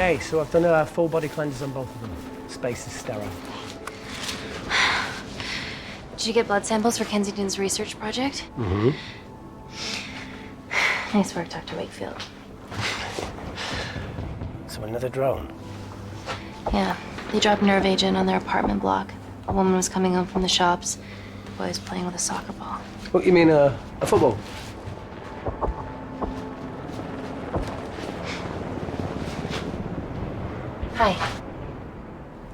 Okay, so I've done a full body cleanses on both of them. Space is sterile. Did you get blood samples for Kensington's research project? Mm-hmm. Nice work, Dr. Wakefield. So another drone? Yeah, they dropped nerve agent on their apartment block. A woman was coming home from the shops. The boy was playing with a soccer ball. What, you mean a football? Hi.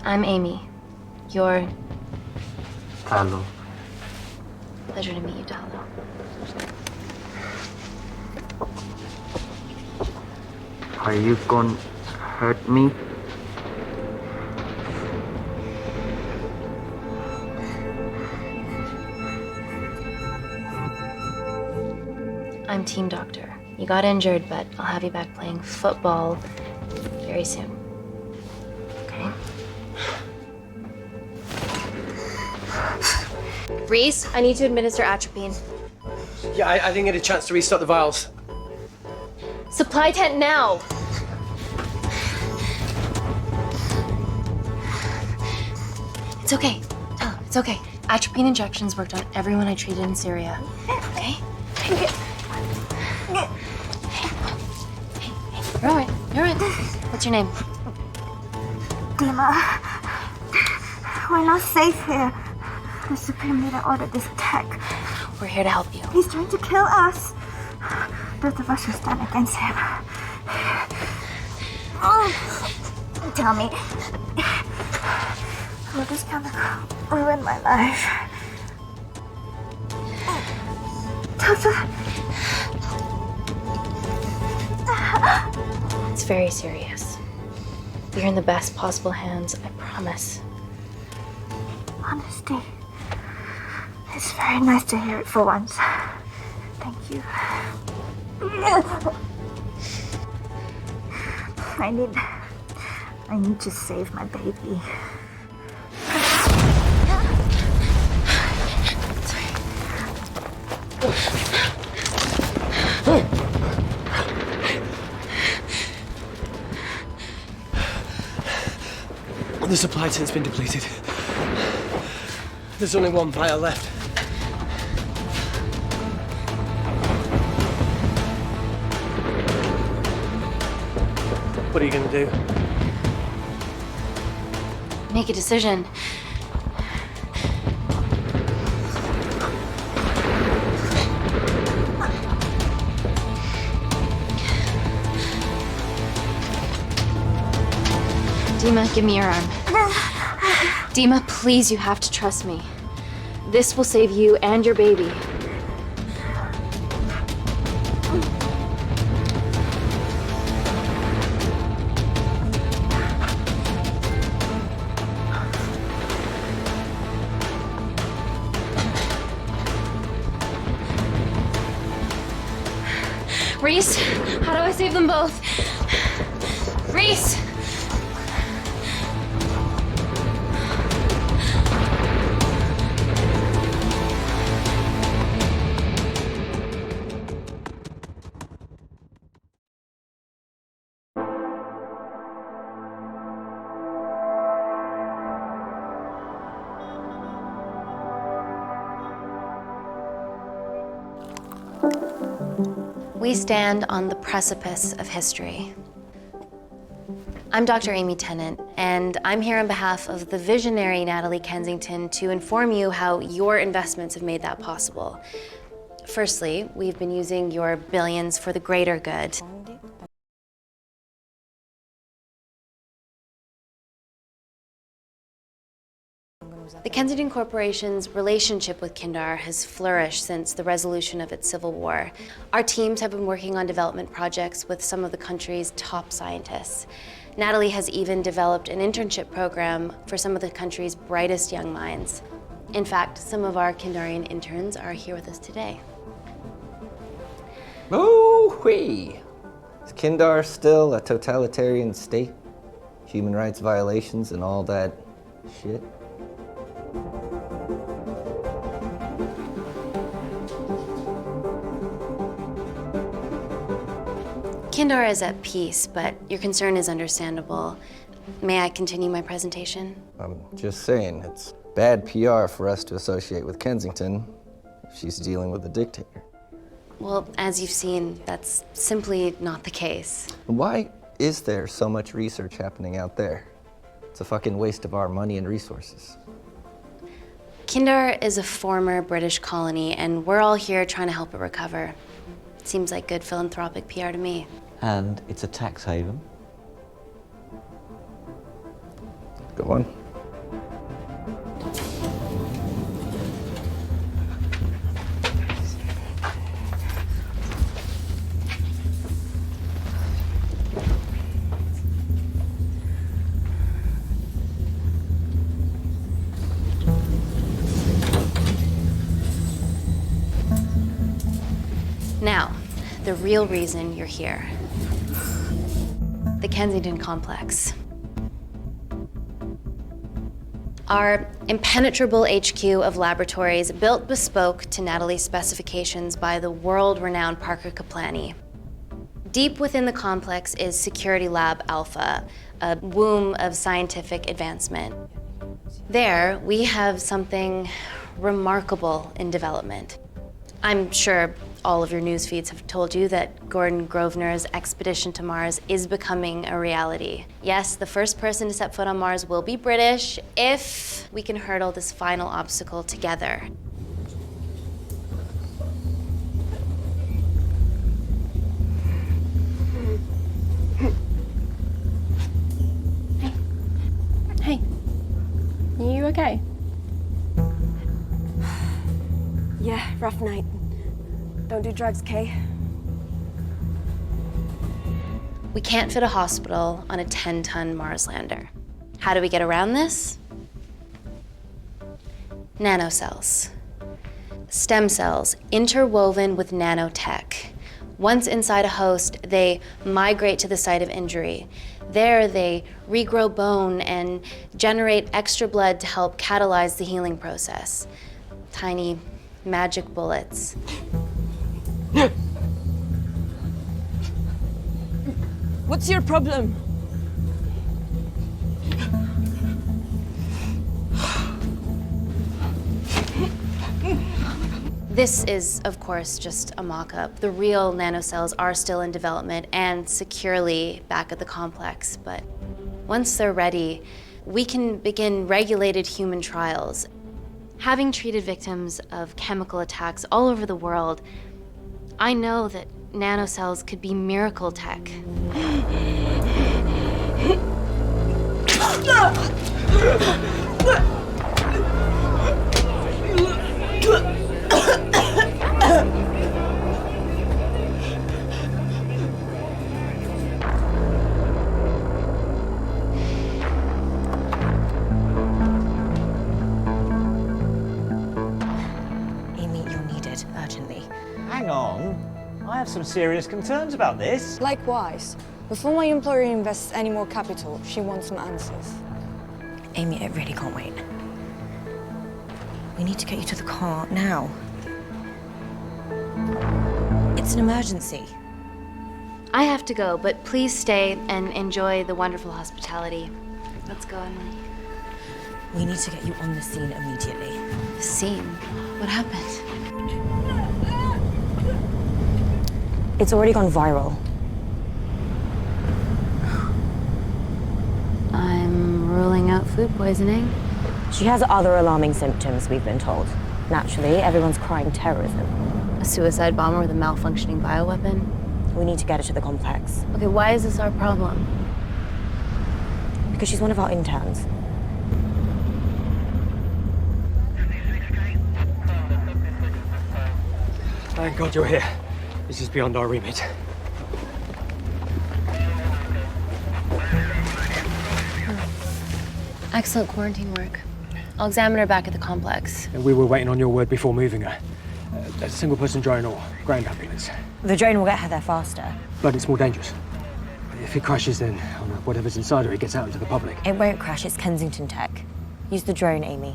I'm Amy. You're... Hello. Pleasure to meet you, Dalo. Are you gonna hurt me? I'm team doctor. You got injured, but I'll have you back playing football very soon. Okay? Reese, I need to administer atropine. Yeah, I didn't get a chance to restock the vials. Supply tent now! It's okay. Tell him, it's okay. Atropine injections worked on everyone I treated in Syria. Okay? You're all right. You're all right. What's your name? Dima, we're not safe here. The Supreme Leader ordered this attack. We're here to help you. He's trying to kill us. Both of us will stand against him. Tell me, will this chemical ruin my life? Doctor. It's very serious. You're in the best possible hands, I promise. Honesty. It's very nice to hear it for once. Thank you. I need to save my baby. The supply tent's been depleted. There's only one vial left. What are you gonna do? Make a decision. Dima, give me your arm. Dima, please, you have to trust me. This will save you and your baby. Reese, how do I save them both? Reese! We stand on the precipice of history. I'm Dr. Amy Tennant, and I'm here on behalf of the visionary Natalie Kensington to inform you how your investments have made that possible. Firstly, we've been using your billions for the greater good. The Kensington Corporation's relationship with Kindar has flourished since the resolution of its civil war. Our teams have been working on development projects with some of the country's top scientists. Natalie has even developed an internship program for some of the country's brightest young minds. In fact, some of our Kindarian interns are here with us today. Oh-wee! Is Kindar still a totalitarian state? Human rights violations and all that shit? Kindar is at peace, but your concern is understandable. May I continue my presentation? I'm just saying, it's bad PR for us to associate with Kensington if she's dealing with a dictator. Well, as you've seen, that's simply not the case. Why is there so much research happening out there? It's a fucking waste of our money and resources. Kindar is a former British colony, and we're all here trying to help it recover. Seems like good philanthropic PR to me. And it's a tax haven. Go on. Now, the real reason you're here. The Kensington complex. Our impenetrable HQ of laboratories built bespoke to Natalie's specifications by the world-renowned Parker Kaplani. Deep within the complex is Security Lab Alpha, a womb of scientific advancement. There, we have something remarkable in development. I'm sure all of your news feeds have told you that Gordon Grosvenor's expedition to Mars is becoming a reality. Yes, the first person to set foot on Mars will be British if we can hurdle this final obstacle together. Hey. You okay? Yeah, rough night. Don't do drugs, Kay. We can't fit a hospital on a 10-ton Mars lander. How do we get around this? Nanocells. Stem cells interwoven with nanotech. Once inside a host, they migrate to the site of injury. There, they regrow bone and generate extra blood to help catalyze the healing process. Tiny magic bullets. What's your problem? This is, of course, just a mock-up. The real nanocells are still in development and securely back at the complex, but once they're ready, we can begin regulated human trials. Having treated victims of chemical attacks all over the world, I know that nanocells could be miracle tech. Amy, you're needed urgently. Hang on. I have some serious concerns about this. Likewise. Before my employer invests any more capital, she wants some answers. Amy, it really can't wait. We need to get you to the car now. It's an emergency. I have to go, but please stay and enjoy the wonderful hospitality. Let's go, Emily. We need to get you on the scene immediately. The scene? What happened? It's already gone viral. I'm ruling out food poisoning. She has other alarming symptoms, we've been told. Naturally, everyone's crying terrorism. A suicide bomber with a malfunctioning bioweapon? We need to get her to the complex. Okay, why is this our problem? Because she's one of our interns. Thank God you're here. This is beyond our remit. Excellent quarantine work. I'll examine her back at the complex. And we were waiting on your word before moving her. A single-person drone or ground ambulance. The drone will get her there faster. But it's more dangerous. If it crashes, then whatever's inside her, it gets out into the public. It won't crash, it's Kensington tech. Use the drone, Amy.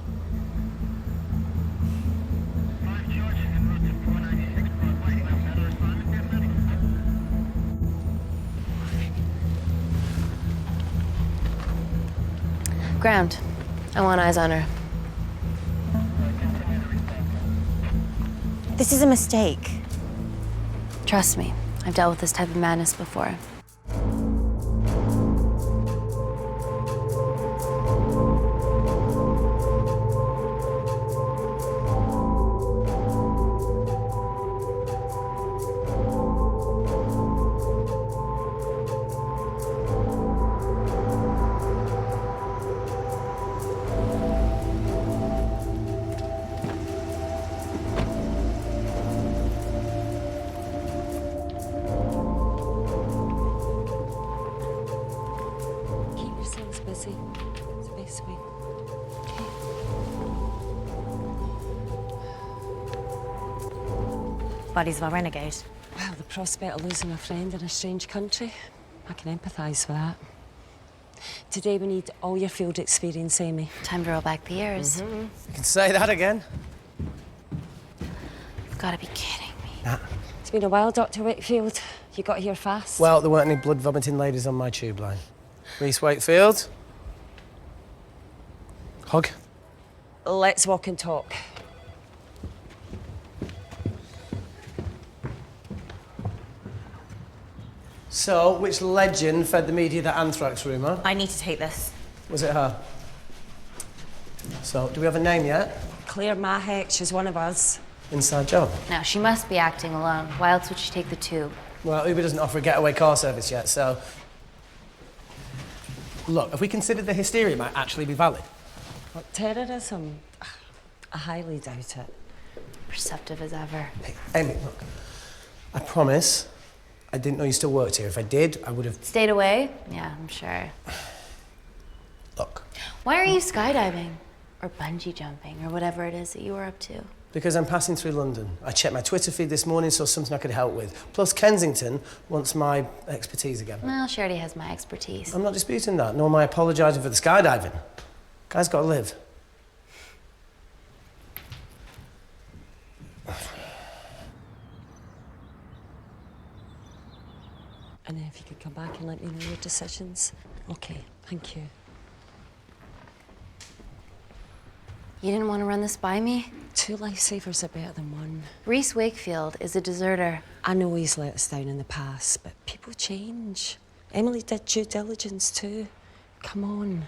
ground. I want eyes on her. This is a mistake. Trust me, I've dealt with this type of madness before. Busy. It's the best way. Bodies of a renegade. Well, the prospect of losing a friend in a strange country, I can empathise with that. Today we need all your field experience, Amy. Time to roll back the years. You can say that again. You've got to be kidding me. Nah. It's been a while, Dr. Wakefield. You got here fast. Well, there weren't any blood-vomiting ladies on my tube line. Reese Wakefield. Hug. Let's walk and talk. So, which legend fed the media that anthrax rumour? I need to take this. Was it her? So, do we have a name yet? Claire Mahek, she's one of us. Inside job. Now, she must be acting alone. Why else would she take the tube? Well, Uber doesn't offer a getaway car service yet, so... Look, if we consider the hysteria might actually be valid. What, terrorism? I highly doubt it. Perceptive as ever. Hey, Amy, look. I promise I didn't know you still worked here. If I did, I would have... Stayed away? Yeah, I'm sure. Look. Why are you skydiving? Or bungee jumping, or whatever it is that you were up to? Because I'm passing through London. I checked my Twitter feed this morning, saw something I could help with. Plus, Kensington wants my expertise again. Well, she already has my expertise. I'm not disputing that, nor am I apologising for the skydiving. Guy's got to live. And if you could come back and let me know your decisions. Okay, thank you. You didn't want to run this by me? 2 lifesavers are better than 1. Reese Wakefield is a deserter. I know he's let us down in the past, but people change. Emily did due diligence too. Come on.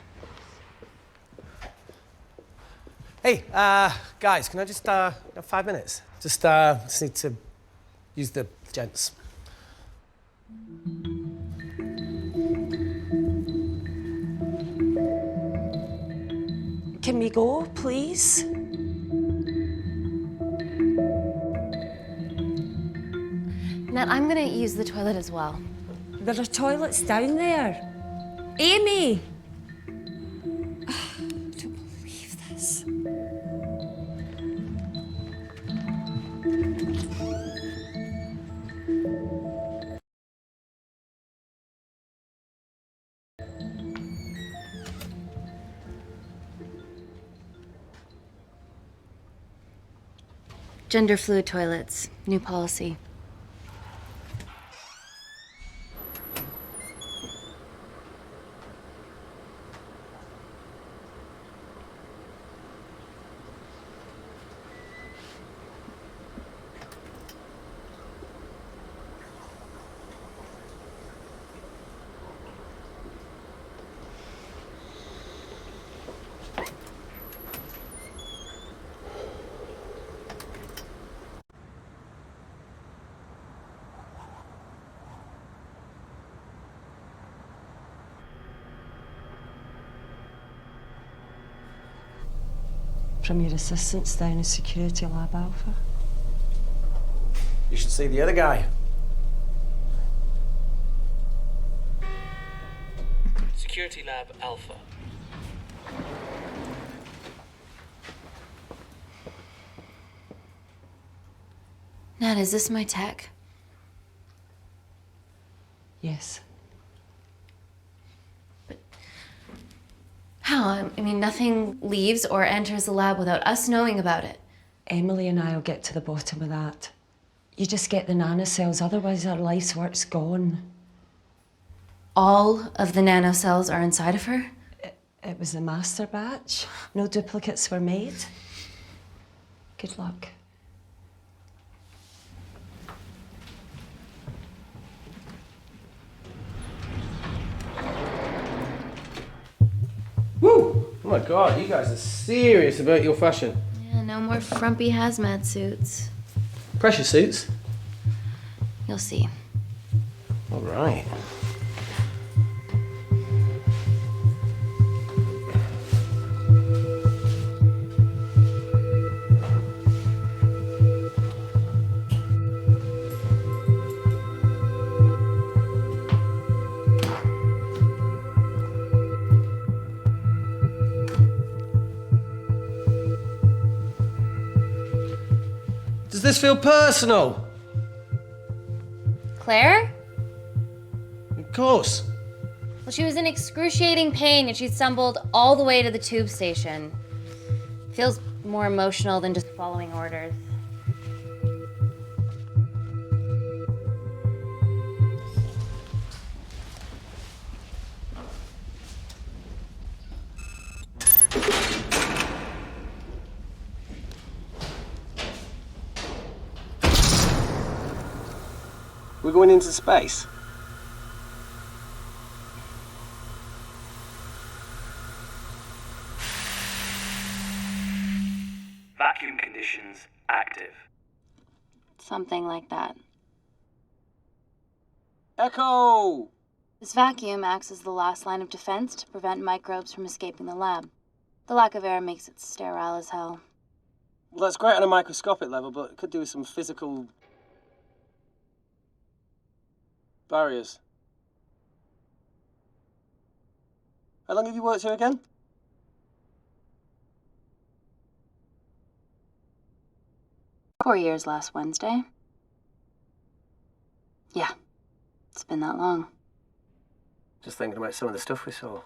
Hey, guys, can I just, have 5 minutes? Just need to use the gents. Can we go, please? Nat, I'm gonna use the toilet as well. There are toilets down there. Amy! I don't believe this. Gender fluid toilets, new policy. From your assistants down in Security Lab Alpha. You should see the other guy. Security Lab Alpha. Nat, is this my tech? Yes. How? I mean, nothing leaves or enters the lab without us knowing about it. Emily and I will get to the bottom of that. You just get the nanocells, otherwise our life's work's gone. All of the nanocells are inside of her? It was a master batch. No duplicates were made. Good luck. Woo! Oh my God, you guys are serious about your fashion. Yeah, no more frumpy hazmat suits. Pressure suits? You'll see. All right. Does this feel personal? Claire? Of course. Well, she was in excruciating pain and she stumbled all the way to the tube station. Feels more emotional than just following orders. We're going into space. Vacuum conditions active. Something like that. Echo! This vacuum acts as the last line of defense to prevent microbes from escaping the lab. The lack of air makes it sterile as hell. Well, that's great on a microscopic level, but it could do with some physical barriers. How long have you worked here again? "4 years last Wednesday." Yeah, it's been that long. Just thinking about some of the stuff we saw.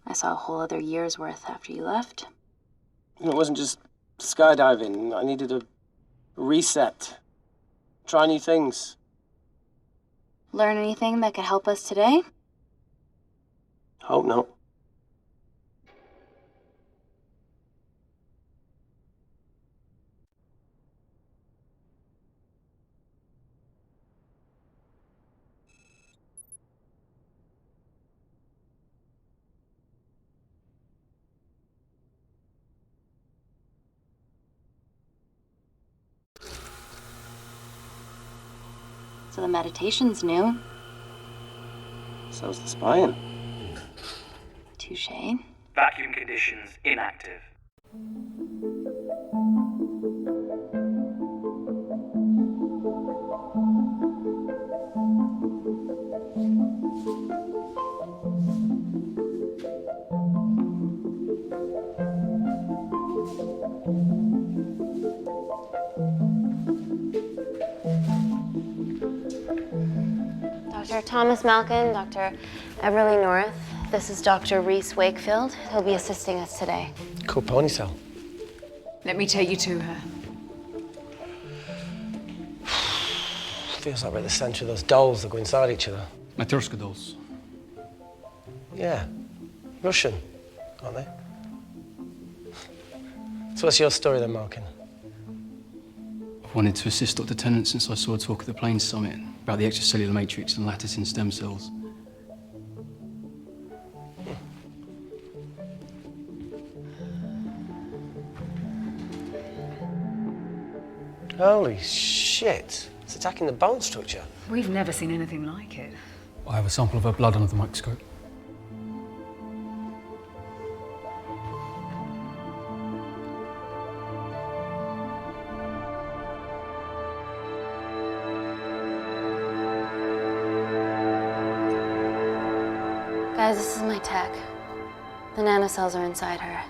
I saw a whole other year's worth after you left. It wasn't just skydiving. I needed a reset. Try new things. Learn anything that could help us today? Hope not. So the meditation's new. So's the spying. Touché. Vacuum conditions inactive. Dr. Thomas Malkin, Dr. Everly North. This is Dr. Reese Wakefield. He'll be assisting us today. Cool ponytail. Let me take you to her. Feels like we're at the centre of those dolls that go inside each other. Matryoshka dolls. Yeah. Russian, aren't they? So what's your story then, Malkin? I've wanted to assist Dr. Tennant since I saw a talk at the Plains Summit about the extracellular matrix and lattice in stem cells. Holy shit. It's attacking the bone structure. We've never seen anything like it. I have a sample of her blood under the microscope. Guys, this is my tech. The nanocells are inside her.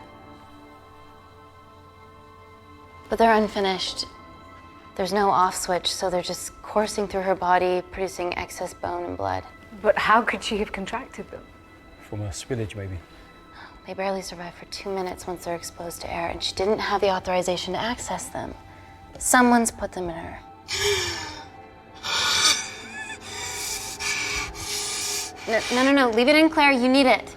But they're unfinished. There's no off switch, so they're just coursing through her body, producing excess bone and blood. But how could she have contracted them? From a spillage, maybe. They barely survive for 2 minutes once they're exposed to air, and she didn't have the authorization to access them. Someone's put them in her. No, leave it in, Claire. You need it.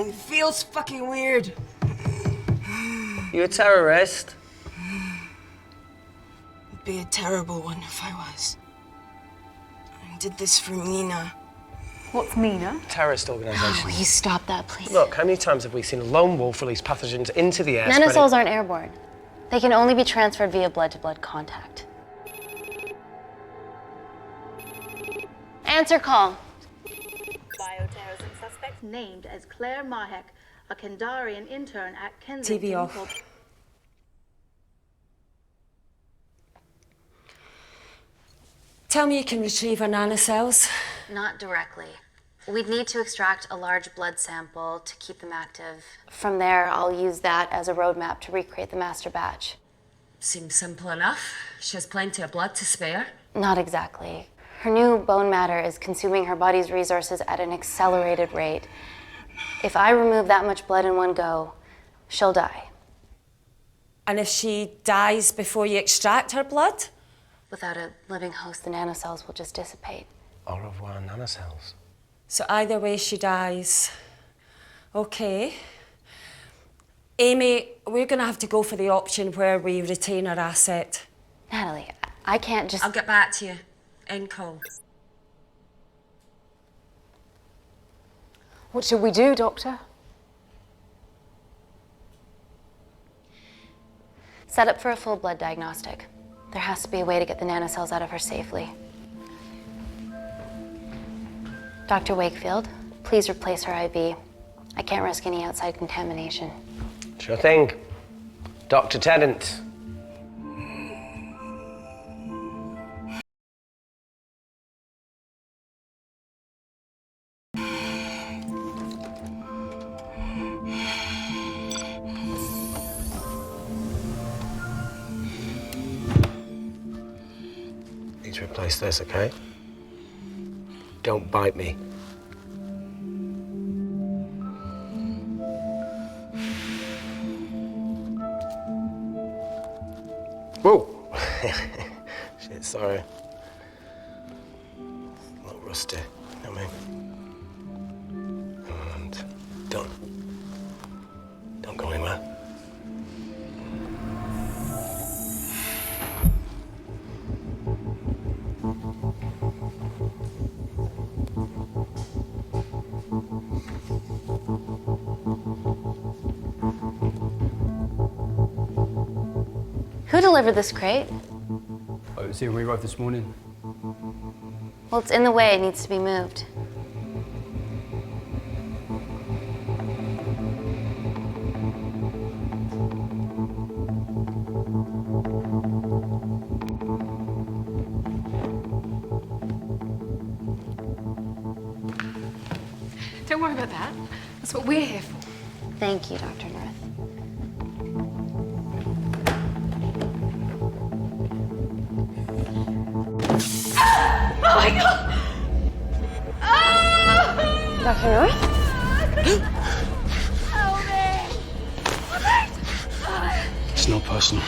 It feels fucking weird. You a terrorist? It'd be a terrible one if I was. I did this for Mina. What's Mina? Terrorist organisation. Will you stop that, please? Look, how many times have we seen a lone wolf release pathogens into the air? Nanocells aren't airborne. They can only be transferred via blood-to-blood contact. Answer call. Bioterrorism suspect named as Claire Mahek, a Kendarian intern at Kensington. TV off. Tell me you can retrieve her nanocells. Not directly. We'd need to extract a large blood sample to keep them active. From there, I'll use that as a roadmap to recreate the master batch. Seems simple enough. She has plenty of blood to spare. Not exactly. Her new bone matter is consuming her body's resources at an accelerated rate. If I remove that much blood in one go, she'll die. And if she dies before you extract her blood? Without a living host, the nanocells will just dissipate. Au revoir, nanocells. So either way she dies. Okay. Amy, we're gonna have to go for the option where we retain our asset. Natalie, I can't just... I'll get back to you. End call. What should we do, Doctor? Set up for a full blood diagnostic. There has to be a way to get the nanocells out of her safely. Dr. Wakefield, please replace her IV. I can't risk any outside contamination. Sure thing. Dr. Tennant. Need to replace this, okay? Don't bite me. Whoa! Shit, sorry. A little rusty, you know what I mean? And don't go anywhere. Who delivered this crate? Oh, it was here when we arrived this morning. Well, it's in the way. It needs to be moved. Don't worry about that. That's what we're here for. Thank you, Dr. North. Oh my God! Dr. North? It's not personal.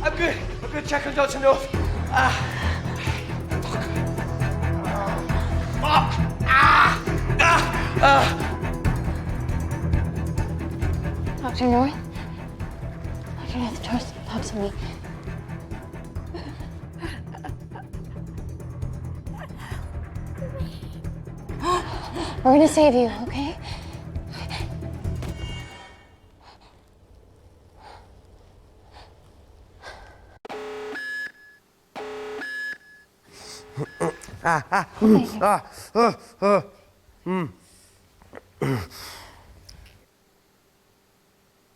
I'm good. Check on Dr. North. Dr. North? Dr. North, talk to me. We're gonna save you, okay?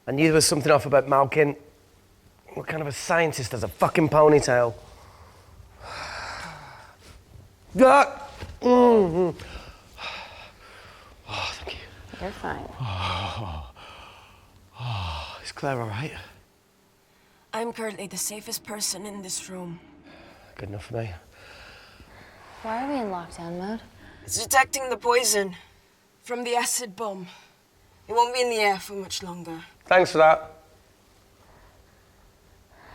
I knew there was something off about Malkin. What kind of a scientist has a fucking ponytail? You're fine. Is Claire all right? I'm currently the safest person in this room. Good enough for me. Why are we in lockdown mode? It's detecting the poison from the acid bomb. It won't be in the air for much longer. Thanks for that.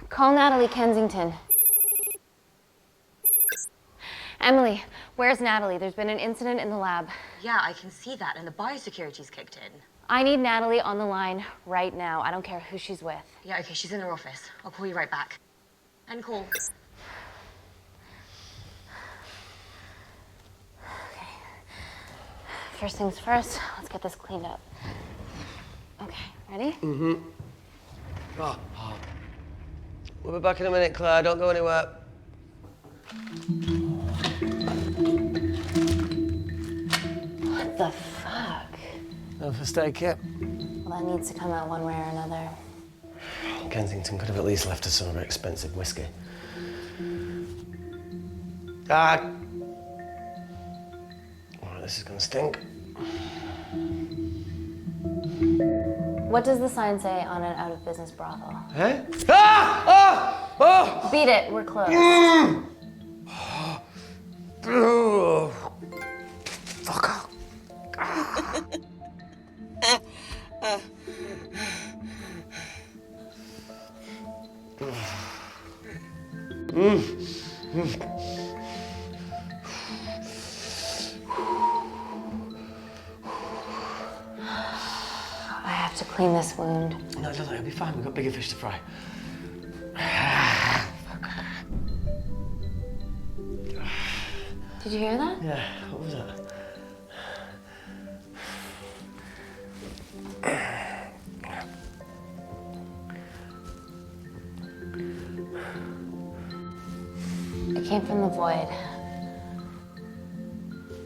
Call Natalie Kensington. Emily, where's Natalie? There's been an incident in the lab. Yeah, I can see that, and the biosecurity's kicked in. I need Natalie on the line right now. I don't care who she's with. Yeah, okay, she's in her office. I'll call you right back. End call. Okay. First things first, let's get this cleaned up. Okay, ready? Mm-hmm. We'll be back in a minute, Claire. Don't go anywhere. What the fuck? No first aid kit. Well, that needs to come out one way or another. Kensington could have at least left us some of her expensive whiskey. Dad! Oh, this is gonna stink. What does the sign say on an out-of-business brothel? Eh? Ah! Ah! Oh! Beat it, we're closed. Fuck off. I have to clean this wound. No, it'll be fine. We've got bigger fish to fry. Did you hear that? Yeah, what was that? It came from the void.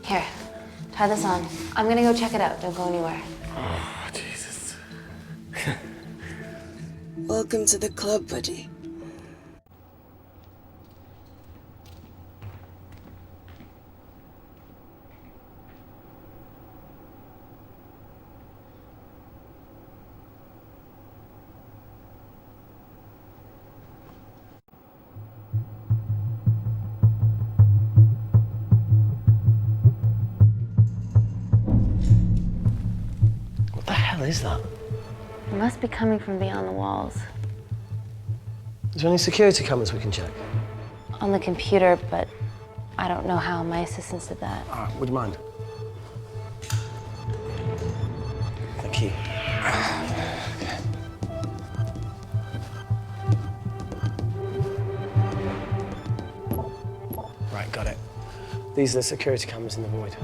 Here, try this on. I'm gonna go check it out. Don't go anywhere. Oh, Jesus. Welcome to the club, buddy. What the hell is that? It must be coming from beyond the walls. Is there any security cameras we can check? On the computer, but I don't know how. My assistants did that. All right, would you mind? Thank you. Okay. Right, got it. These are the security cameras in the void.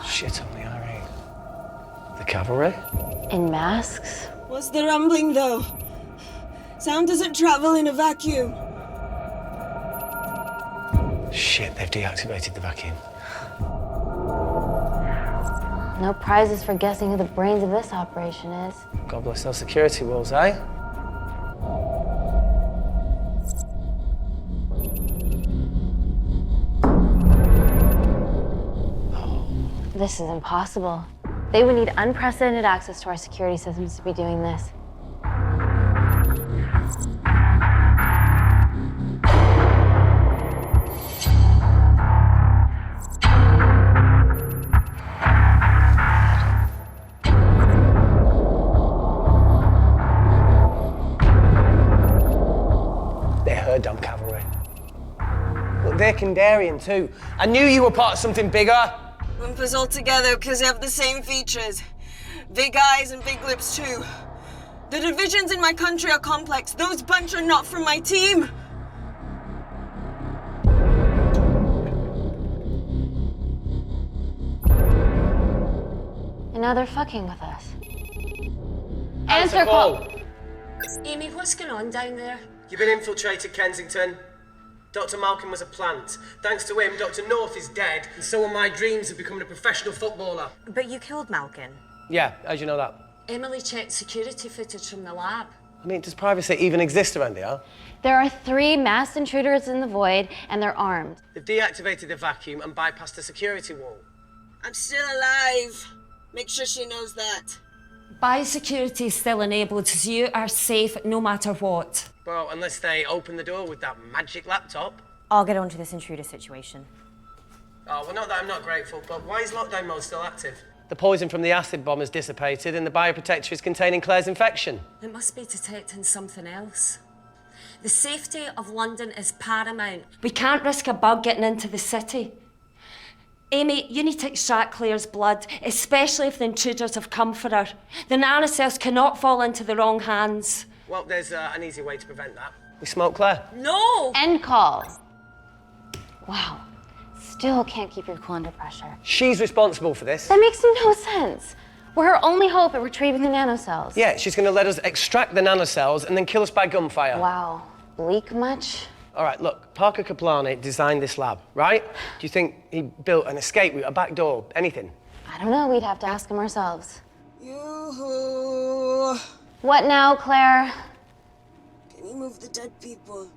Shit on the Irene. The cavalry? In masks? What's the rumbling, though? Sound doesn't travel in a vacuum. Shit, they've deactivated the vacuum. No prizes for guessing who the brains of this operation is. God bless those security walls, eh? This is impossible. They would need unprecedented access to our security systems to be doing this. They're her damn cavalry. Look, they're Kandarian too. I knew you were part of something bigger. Lump us all together because they have the same features. Big eyes and big lips too. The divisions in my country are complex. Those bunch are not from my team. And now they're fucking with us. Answer call. Amy, what's going on down there? You've been infiltrated, Kensington. Dr. Malcolm was a plant. Thanks to him, Dr. North is dead, and so are my dreams of becoming a professional footballer. But you killed Malcolm. Yeah, how'd you know that? Emily checked security footage from the lab. I mean, does privacy even exist around here? There are 3 masked intruders in the void, and they're armed. They've deactivated the vacuum and bypassed the security wall. I'm still alive. Make sure she knows that. Biosecurity is still enabled, so you are safe no matter what. Well, unless they open the door with that magic laptop. I'll get onto this intruder situation. Oh, well, not that I'm not grateful, but why is lockdown mode still active? The poison from the acid bomb has dissipated and the bioprotector is containing Claire's infection. It must be detecting something else. The safety of London is paramount. We can't risk a bug getting into the city. Amy, you need to extract Claire's blood, especially if the intruders have come for her. The nanocells cannot fall into the wrong hands. Well, there's an easy way to prevent that. We smoke Claire. No! End call. Wow. Still can't keep your cool under pressure. She's responsible for this. That makes no sense. We're her only hope at retrieving the nanocells. Yeah, she's going to let us extract the nanocells and then kill us by gunfire. Wow. Bleak much? All right, look, Parker Kaplani designed this lab, right? Do you think he built an escape route, a back door, anything? I don't know. We'd have to ask him ourselves. Yoo-hoo. What now, Claire? Can you move the dead people?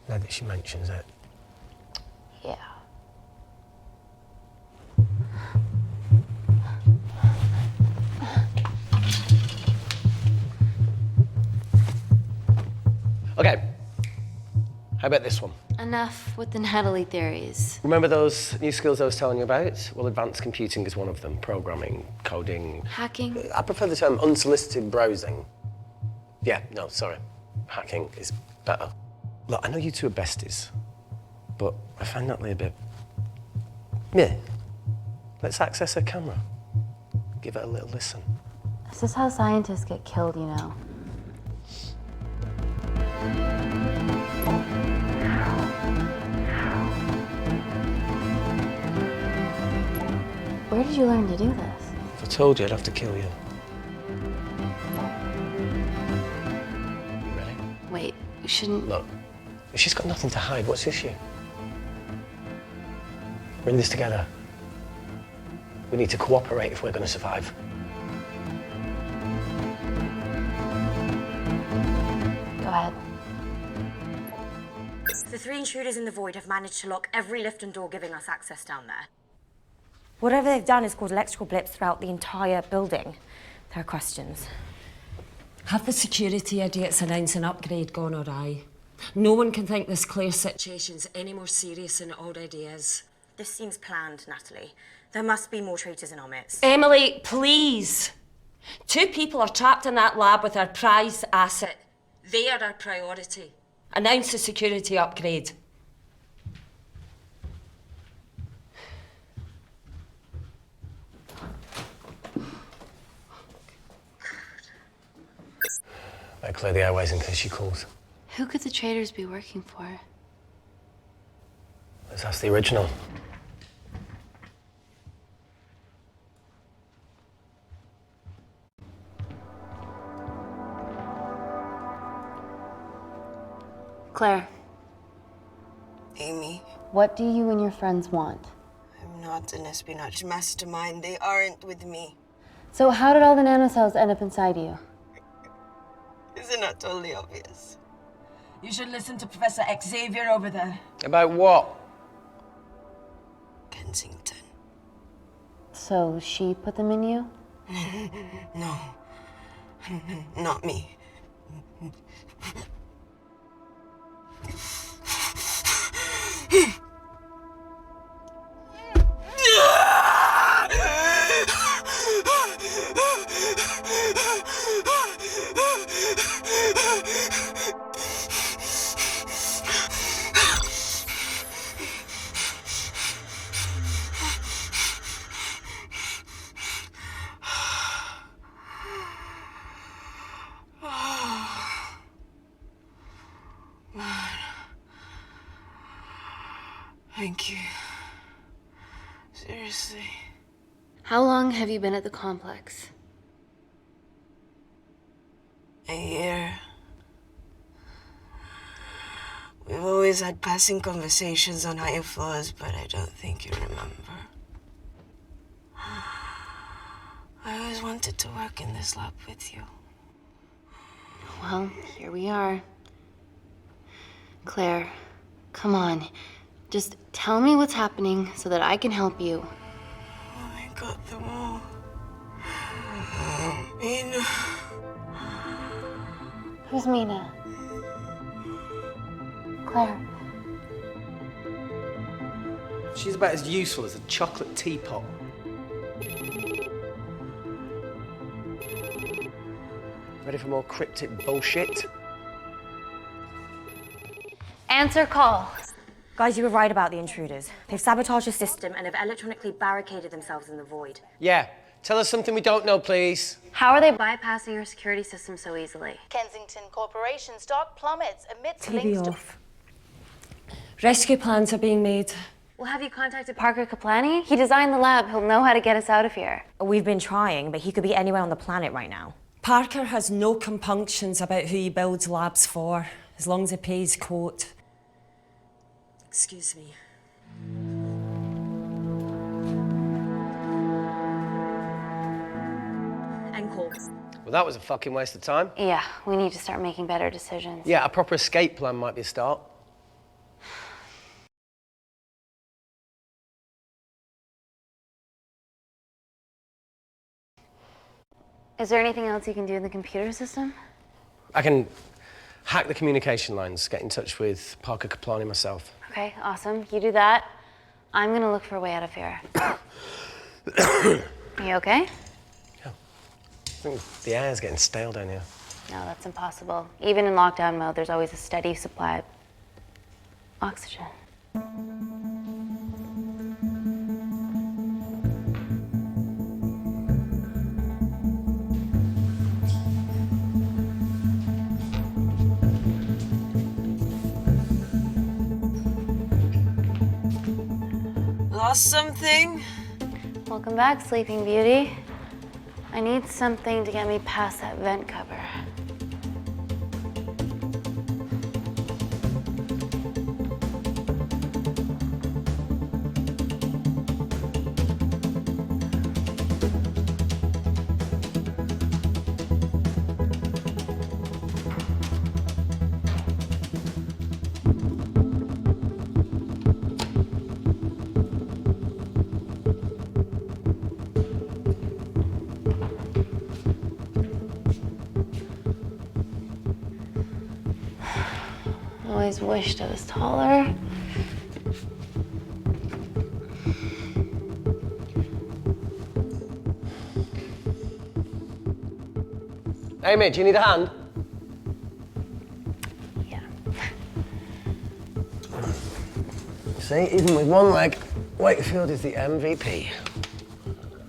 Now that she mentions it. Yeah. Okay. How about this one? Enough with the Natalie theories. Remember those new skills I was telling you about? Well, advanced computing is one of them. Programming, coding. Hacking? I prefer the term unsolicited browsing. Yeah, no, sorry. Hacking is better. Look, I know you two are besties, but I find Natalie a bit... meh. Let's access her camera. Give it a little listen. This is how scientists get killed, you know. Where did you learn to do this? If I told you, I'd have to kill you. You ready? Wait, we shouldn't... Look, if she's got nothing to hide, what's the issue? We're in this together. We need to cooperate if we're going to survive. Go ahead. The 3 intruders in the void have managed to lock every lift and door giving us access down there. Whatever they've done is caused electrical blips throughout the entire building. There are questions. Have the security idiots announced an upgrade gone awry? No one can think this Claire situation's any more serious than it already is. This seems planned, Natalie. There must be more traitors in our midst. Emily, please. 2 people are trapped in that lab with our prized asset. They are our priority. Announce the security upgrade. Better clear the airways in case she calls. Who could the traitors be working for? Let's ask the original. Claire, Amy, what do you and your friends want? I'm not an espionage mastermind. They aren't with me. So how did all the nanocells end up inside you? Isn't that totally obvious? You should listen to Professor Xavier over there. About what? Kensington. So she put them in you? No. Not me. Thank you. Seriously. How long have you been at the complex? A year. We've always had passing conversations on higher floors, but I don't think you remember. I wanted to work in this lab with you. Well, here we are. Claire, come on. Just tell me what's happening so that I can help you. I got them all. Mina. Who's Mina? Claire. She's about as useful as a chocolate teapot. Ready for more cryptic bullshit? Answer call. Guys, you were right about the intruders. They've sabotaged the system and have electronically barricaded themselves in the void. Yeah. Tell us something we don't know, please. How are they bypassing your security system so easily? Kensington Corporation stock plummets amidst TV links to... off. Rescue plans are being made. Well, have you contacted Parker Kaplani? He designed the lab. He'll know how to get us out of here. We've been trying, but he could be anywhere on the planet right now. Parker has no compunctions about who he builds labs for, as long as he pays quote. Excuse me. End call. Well, that was a fucking waste of time. Yeah, we need to start making better decisions. Yeah, a proper escape plan might be a start. Is there anything else you can do in the computer system? I can hack the communication lines, get in touch with Parker Kaplani myself. Okay, awesome. You do that. I'm gonna look for a way out of here. You okay? I think the air's getting stale down here. No, that's impossible. Even in lockdown mode, there's always a steady supply of oxygen. Lost something? Welcome back, Sleeping Beauty. I need something to get me past that vent cover. Always wished I was taller. Amy, do you need a hand? Yeah. See, even with one leg, Wakefield is the MVP.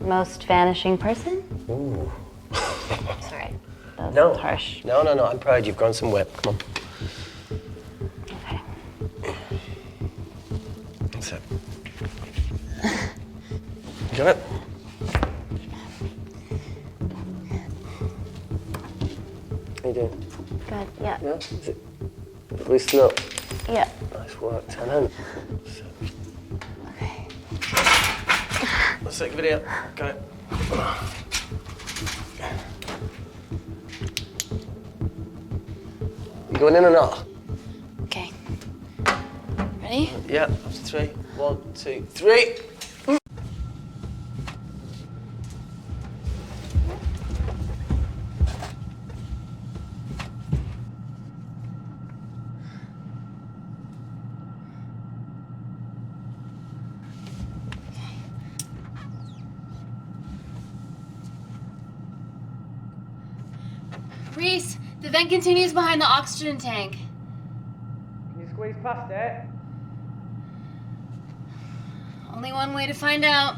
Most vanishing person? Ooh. Sorry, that No. was harsh. No, I'm proud you've grown some whip. Come on. Okay. That's it. Got it? How you doing? Good, yeah. Yeah? Is it loosen up? Yeah. Nice work, tenant. Okay. Let's take a video. Got it. You going in or not? Okay. Ready? Yeah, up to 3. 1, 2, 3. Reese, the vent continues behind the oxygen tank. Can you squeeze past it? Only one way to find out.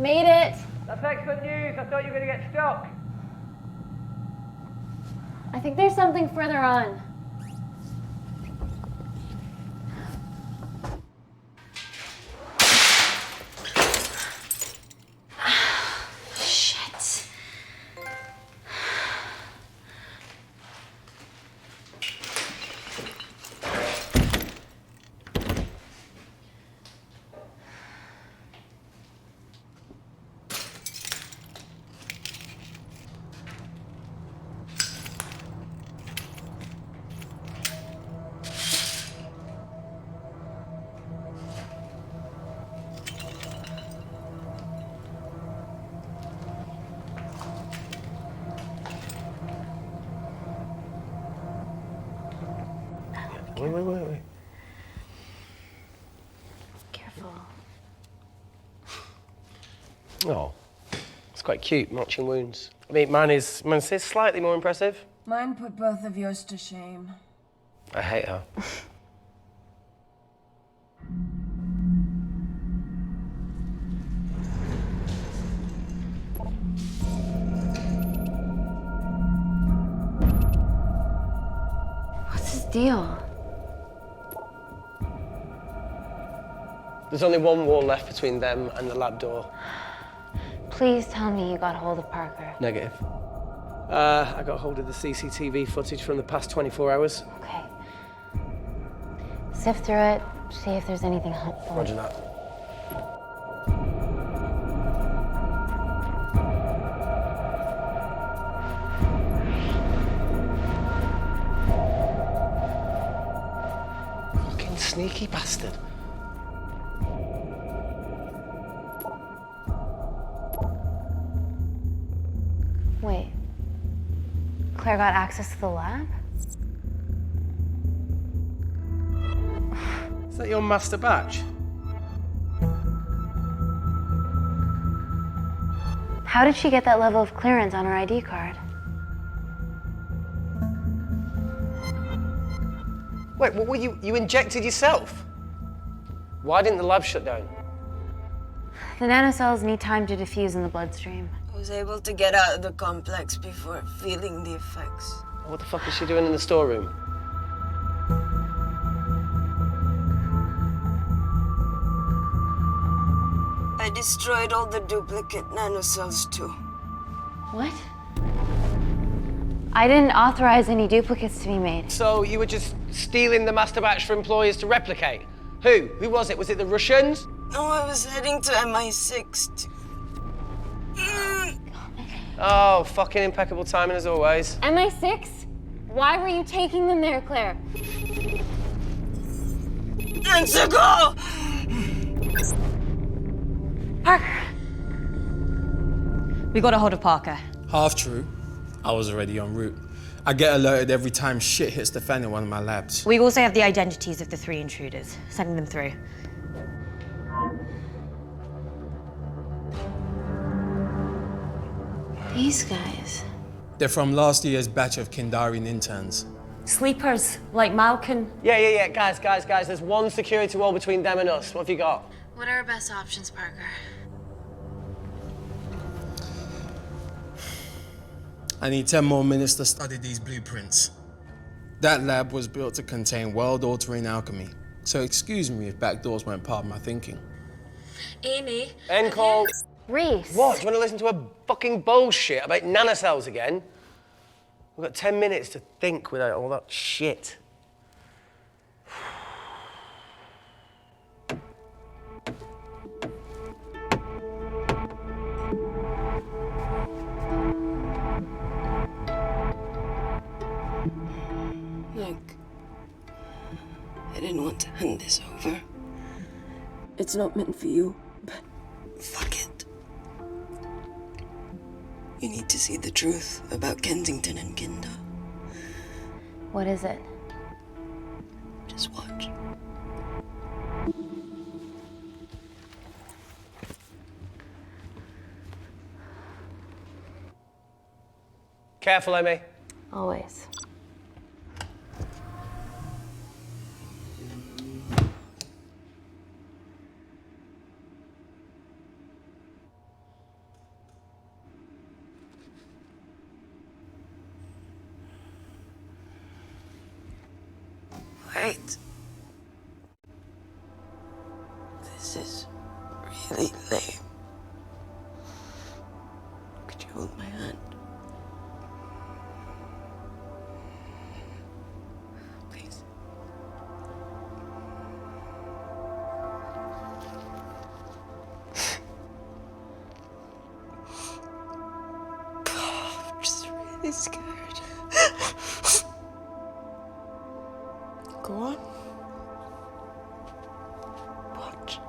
Made it. That's excellent news. I thought you were going to get stuck. I think there's something further on. Shit. Wait. Careful. Oh, it's quite cute, matching wounds. I mean, mine's slightly more impressive. Mine put both of yours to shame. I hate her. What's his deal? There's only one wall left between them and the lab door. Please tell me you got hold of Parker. Negative. I got hold of the CCTV footage from the past 24 hours. Okay. Sift through it, see if there's anything helpful. Roger that. Fucking sneaky bastard. Wait. Claire got access to the lab? Is that your master batch? How did she get that level of clearance on her ID card? Wait, what were you injected yourself? Why didn't the lab shut down? The nanocells need time to diffuse in the bloodstream. I was able to get out of the complex before feeling the effects. What the fuck is she doing in the storeroom? I destroyed all the duplicate nanocells too. What? I didn't authorize any duplicates to be made. So you were just stealing the master batch for employers to replicate? Who? Who was it? Was it the Russians? No, I was heading to MI6. Oh, fucking impeccable timing as always. MI6? Why were you taking them there, Claire? Let's go! Parker! We got a hold of Parker. Half true. I was already en route. I get alerted every time shit hits the fan in one of my labs. We also have the identities of the 3 intruders. Sending them through. These guys. They're from last year's batch of Kindarian interns. Sleepers, like Malkin. Yeah. Guys. There's one security wall between them and us. What have you got? What are our best options, Parker? I need 10 more minutes to study these blueprints. That lab was built to contain world-altering alchemy. So excuse me if backdoors weren't part of my thinking. Amy. End call. Reese. What? Do you want to listen to a fucking bullshit about nanocells again? We've got 10 minutes to think without all that shit. Look, I didn't want to hand this over. It's not meant for you, but fuck it. You need to see the truth about Kensington and Kinder. What is it? Just watch. Careful, Amy. Always. Kate. This is really lame. Could you hold my hand? Please. I'm just really scared. Go on. Watch.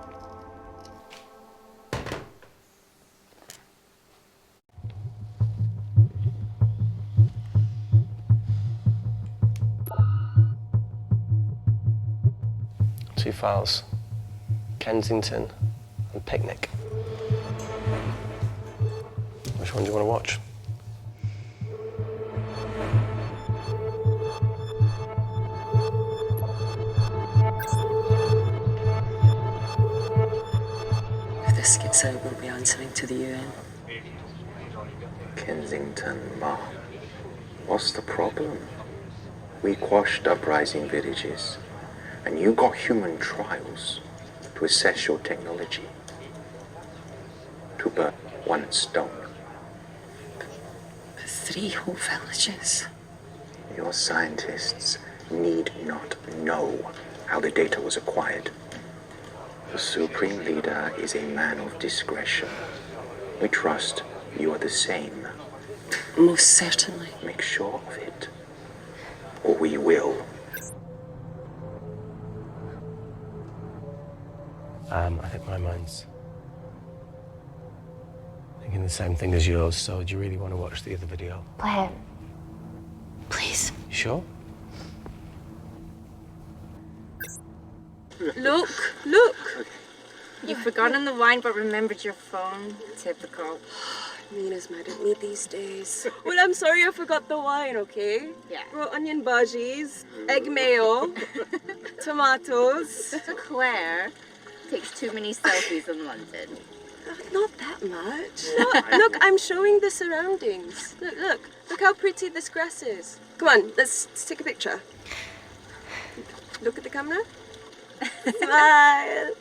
Two files. Kensington and Picnic. Which one do you want to watch? If this gets out, we'll be answering to the UN. Kensington, Ma. What's the problem? We quashed uprising villages, and you got human trials to assess your technology. To burn one stone. 3 whole villages. Your scientists need not know how the data was acquired. The Supreme Leader is a man of discretion. We trust you are the same. Most certainly. Make sure of it, or we will. I think my mind's thinking the same thing as yours, so do you really want to watch the other video? Play it. Please. You sure? Look, look! You've forgotten the wine but remembered your phone. Typical. Mina's mad at me these days. Well, I'm sorry I forgot the wine, okay? Yeah. Brought onion bhajis, egg mayo, tomatoes. Claire takes too many selfies in London. Not that much. Look, I'm showing the surroundings. Look how pretty this grass is. Come on, let's take a picture. Look at the camera. Smile.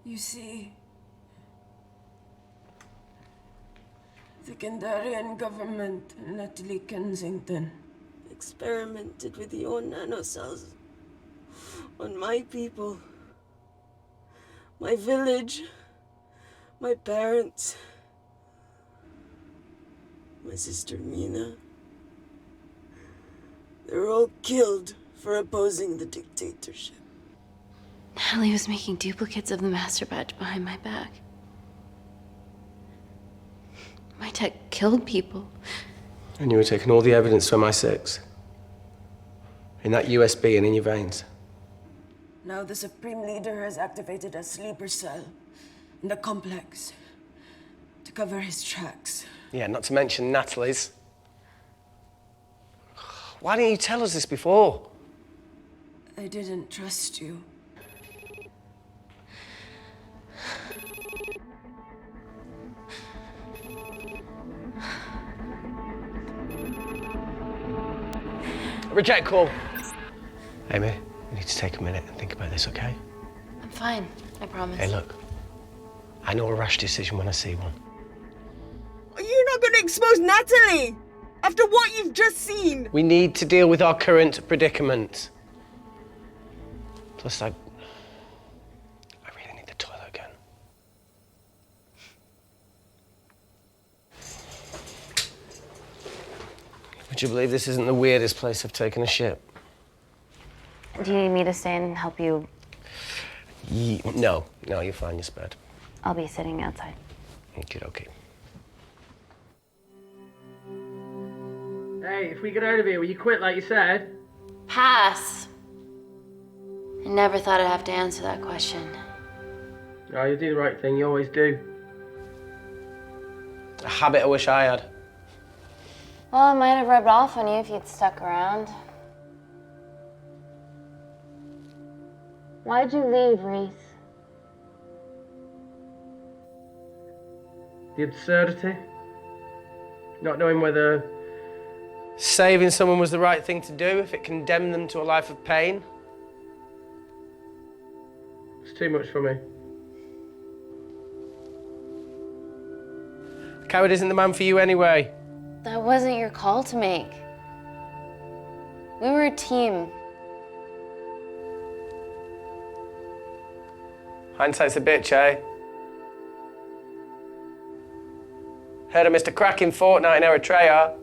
You see, the Kandarian government and Natalie Kensington experimented with your nanocells on my people, my village, my parents, my sister Mina. They were all killed for opposing the dictatorship. Natalie was making duplicates of the master badge behind my back. My tech killed people. And you were taking all the evidence from MI6? In that USB and in your veins? Now the Supreme Leader has activated a sleeper cell in the complex to cover his tracks. Yeah, not to mention Natalie's. Why didn't you tell us this before? I didn't trust you. Reject call. Amy, we need to take a minute and think about this, okay? I'm fine, I promise. Hey, look. I know a rash decision when I see one. Are you not going to expose Natalie? After what you've just seen? We need to deal with our current predicament. Plus, I really need the toilet again. Would you believe this isn't the weirdest place I've taken a shit? Do you need me to stay and help you? No, you're fine, you're spared. I'll be sitting outside. Okay. Hey, if we get out of here, will you quit like you said? Pass. I never thought I'd have to answer that question. Oh, you do the right thing, you always do. A habit I wish I had. Well, it might have rubbed off on you if you'd stuck around. Why'd you leave, Reese? The absurdity. Not knowing whether Saving someone was the right thing to do if it condemned them to a life of pain. it's too much for me. A coward isn't the man for you anyway. That wasn't your call to make. We were a team. Hindsight's a bitch, eh? Heard of Mr. Cracking Fortnite in Eritrea.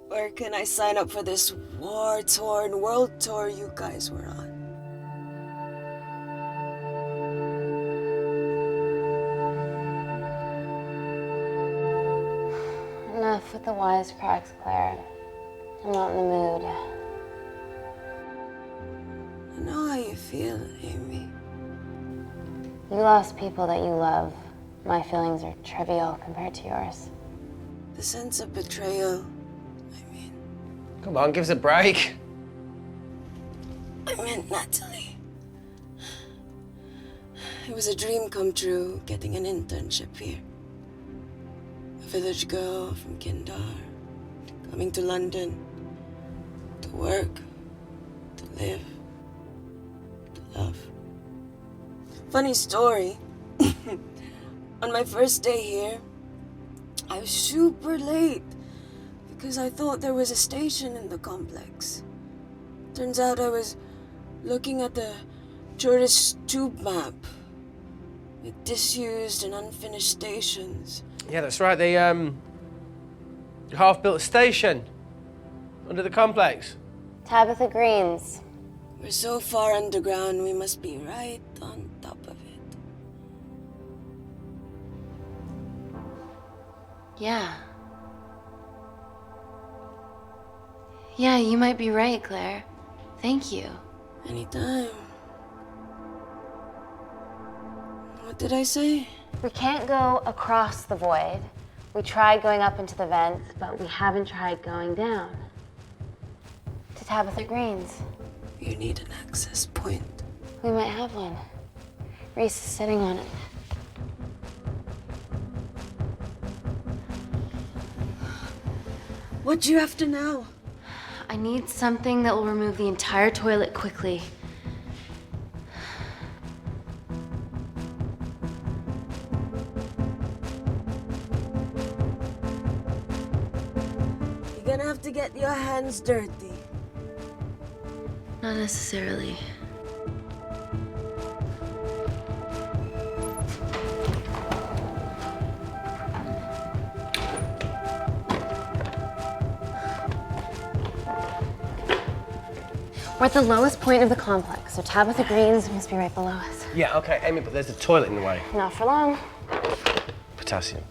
Where can I sign up for this war-torn world tour you guys were on? Enough with the wisecracks, Claire. I'm not in the mood. I know how you feel, Amy. You lost people that you love. My feelings are trivial compared to yours. The sense of betrayal. Come on, give us a break. I meant Natalie. It was a dream come true, getting an internship here. A village girl from Kindar, coming to London, to work, to live, to love. Funny story. On my first day here, I was super late because I thought there was a station in the complex. Turns out I was looking at the tourist tube map with disused and unfinished stations. Yeah, that's right. They half-built a station under the complex. Tabitha Greens. We're so far underground, we must be right on top of it. Yeah. Yeah, you might be right, Claire. Thank you. Anytime. What did I say? We can't go across the void. We tried going up into the vents, but we haven't tried going down. To Tabitha Greens. You need an access point. We might have one. Reese is sitting on it. What do you have to know? I need something that will remove the entire toilet quickly. You're gonna have to get your hands dirty. Not necessarily. We're at the lowest point of the complex, so Tabitha Greens must be right below us. Yeah, okay, Amy, but there's a toilet in the way. Not for long. Potassium.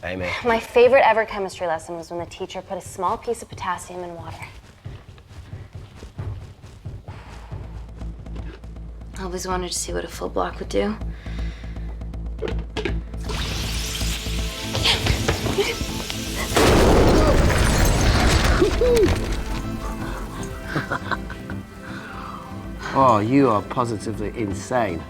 Amy. My favorite ever chemistry lesson was when the teacher put a small piece of potassium in water. I always wanted to see what a full block would do. Oh, you are positively insane.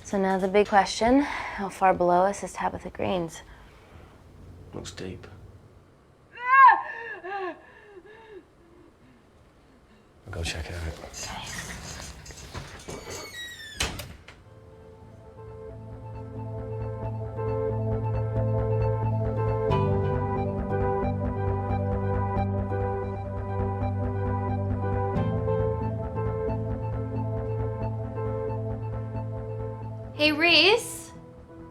So now the big question, how far below us is Tabitha Greens? Looks deep. I'll go check it out. Hey, Reese,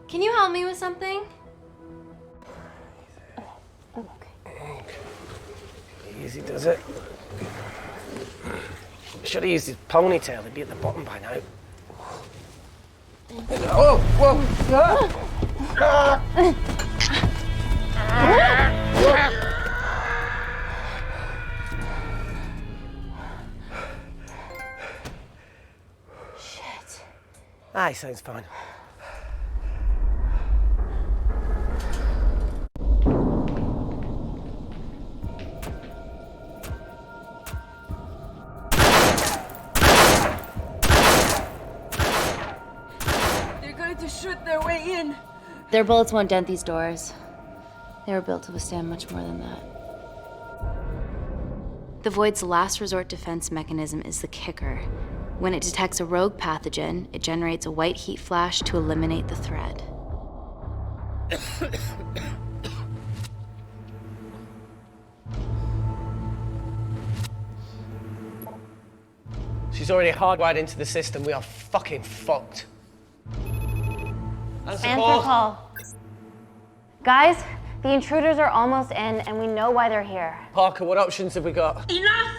can you help me with something? Easy does it. Should have used his ponytail, he'd be at the bottom by now. Oh, whoa! Aye, sounds fine. They're going to shoot their way in. Their bullets won't dent these doors. They were built to withstand much more than that. The Void's last resort defense mechanism is the kicker. When it detects a rogue pathogen, it generates a white heat flash to eliminate the threat. She's already hardwired into the system. We are fucking fucked. Answer call. Guys, the intruders are almost in, and we know why they're here. Parker, what options have we got? Enough!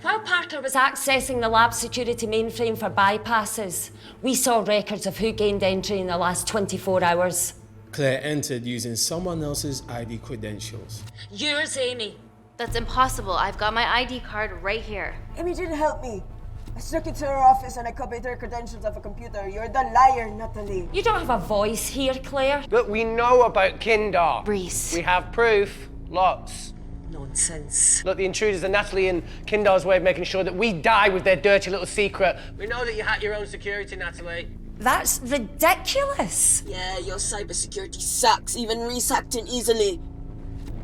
While Parker was accessing the lab security mainframe for bypasses, we saw records of who gained entry in the last 24 hours. Claire entered using someone else's ID credentials. Yours, Amy. That's impossible. I've got my ID card right here. Amy didn't help me. I snuck into her office and I copied her credentials off a computer. You're the liar, Natalie. You don't have a voice here, Claire. But we know about Kindar. Reese. We have proof. Lots. Nonsense. Look, the intruders are Natalie and Kindar's way of making sure that we die with their dirty little secret. We know that you hack your own security, Natalie. That's ridiculous. Yeah, your cybersecurity sucks. Even Reese hacked in easily.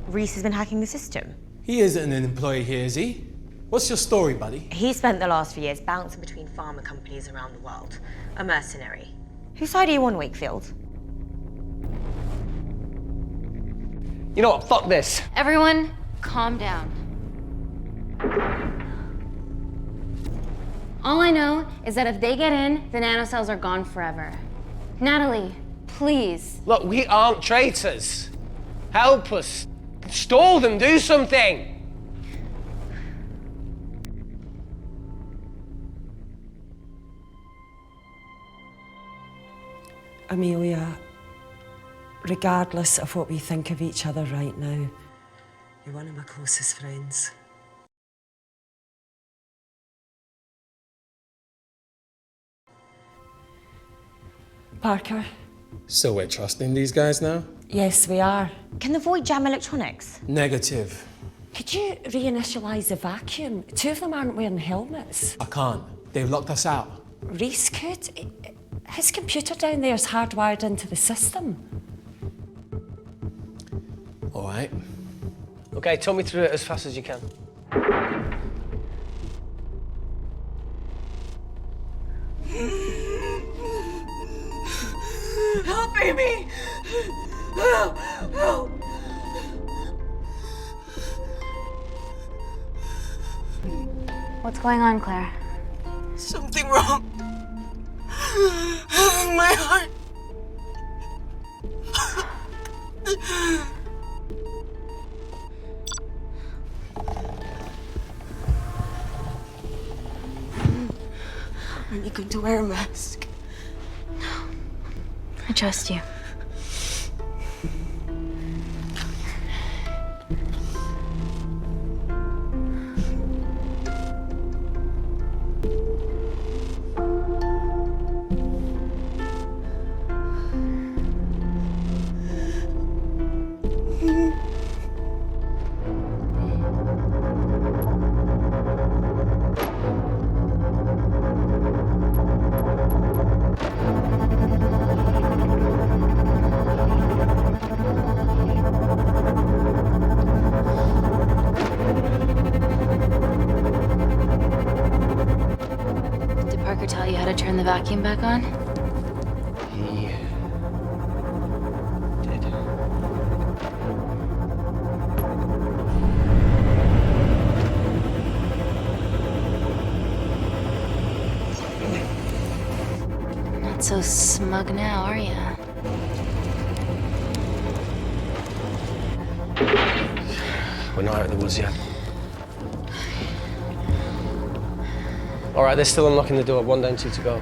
Reese has been hacking the system. He isn't an employee here, is he? What's your story, buddy? He spent the last few years bouncing between pharma companies around the world. A mercenary. Whose side are you on, Wakefield? You know what? Fuck this. Everyone, calm down. All I know is that if they get in, the nanocells are gone forever. Natalie, please. Look, we aren't traitors. Help us. Stall them. Do something. Amelia, regardless of what we think of each other right now, you're one of my closest friends. Parker? So we're trusting these guys now? Yes, we are. Can the Void jam electronics? Negative. Could you reinitialize the vacuum? Two of them aren't wearing helmets. I can't. They've locked us out. Reese could. His computer down there is hardwired into the system. All right. Okay, talk me through it as fast as you can. Help, Amy! Help! Help! What's going on, Claire? Something wrong. My heart. Are you going to wear a mask? I trust you. Did Parker tell you how to turn the vacuum back on? He did. Not so smug now, are you? We're not out of the woods yet. All right, they're still unlocking the door. One down, two to go.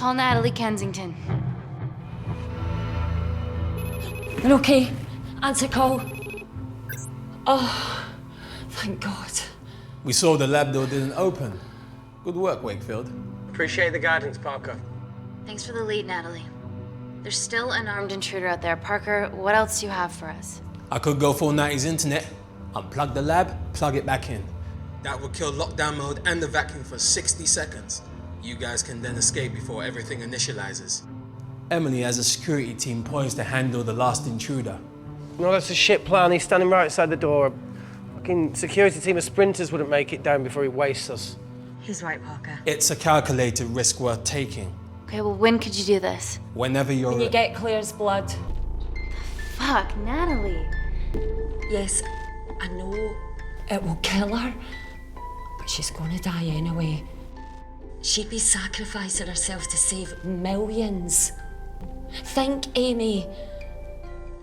Call Natalie Kensington. You're okay? Answer call. Oh, thank God. We saw the lab door didn't open. Good work, Wakefield. Appreciate the guidance, Parker. Thanks for the lead, Natalie. There's still an armed intruder out there. Parker, what else do you have for us? I could go full 90s internet, unplug the lab, plug it back in. That would kill lockdown mode and the vacuum for 60 seconds. You guys can then escape before everything initializes. Emily has a security team poised to handle the last intruder. No, that's a shit plan. He's standing right outside the door. A fucking security team of sprinters wouldn't make it down before he wastes us. He's right, Parker. It's a calculated risk worth taking. Okay, well, when could you do this? Whenever you're... When you get Claire's blood. Fuck, Natalie. Yes, I know it will kill her, but she's gonna die anyway. She'd be sacrificing herself to save millions. Think, Amy.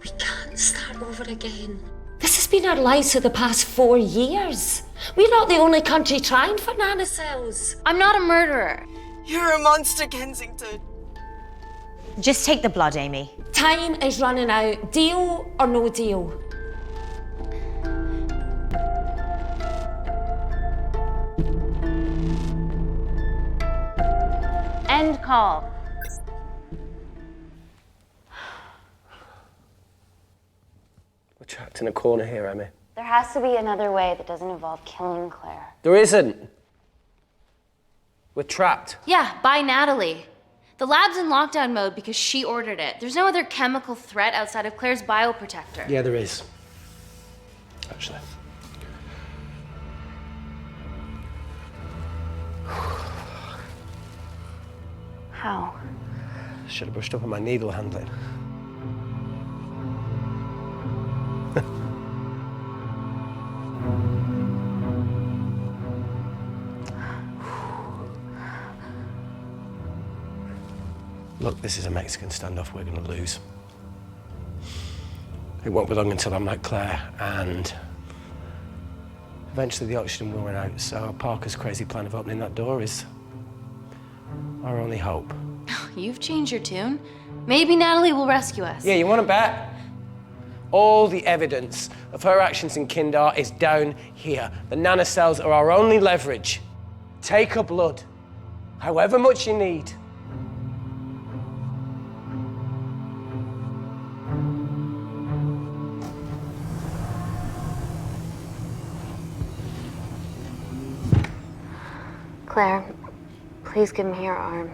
We can't start over again. This has been our lives for the past 4 years. We're not the only country trying for nanocells. I'm not a murderer. You're a monster, Kensington. Just take the blood, Amy. Time is running out. Deal or no deal? End call. We're trapped in a corner here, Emmy. There has to be another way that doesn't involve killing Claire. There isn't. We're trapped. Yeah, by Natalie. The lab's in lockdown mode because she ordered it. There's no other chemical threat outside of Claire's bioprotector. Yeah, there is. Actually. How? Should have brushed up on my needle handling. Look, this is a Mexican standoff we're going to lose. It won't be long until I'm like Claire, and eventually the oxygen will run out, so Parker's crazy plan of opening that door is our only hope. You've changed your tune. Maybe Natalie will rescue us. Yeah, you want to bet? All the evidence of her actions in Kindar is down here. The nanocells are our only leverage. Take her blood, however much you need. Claire, please give me your arm.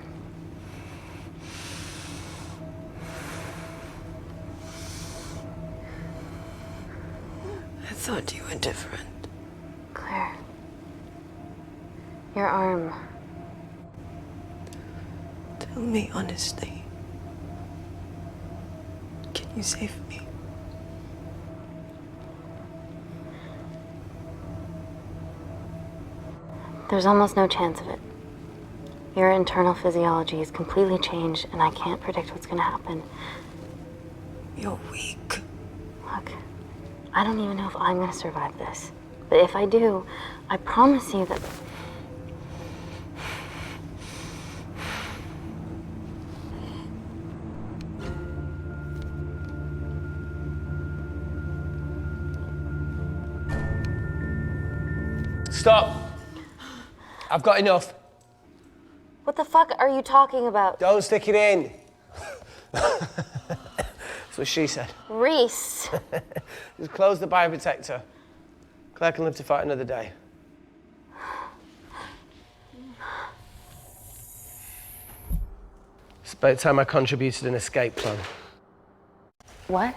I thought you were different. Claire, your arm. Tell me honestly. Can you save me? There's almost no chance of it. Your internal physiology is completely changed, and I can't predict what's gonna happen. You're weak. Look, I don't even know if I'm gonna survive this. But if I do, I promise you that... Stop. I've got enough. What the fuck are you talking about? Don't stick it in. That's what she said. Reese. Just close the bioprotector. Claire can live to fight another day. It's about time I contributed an escape plan. What?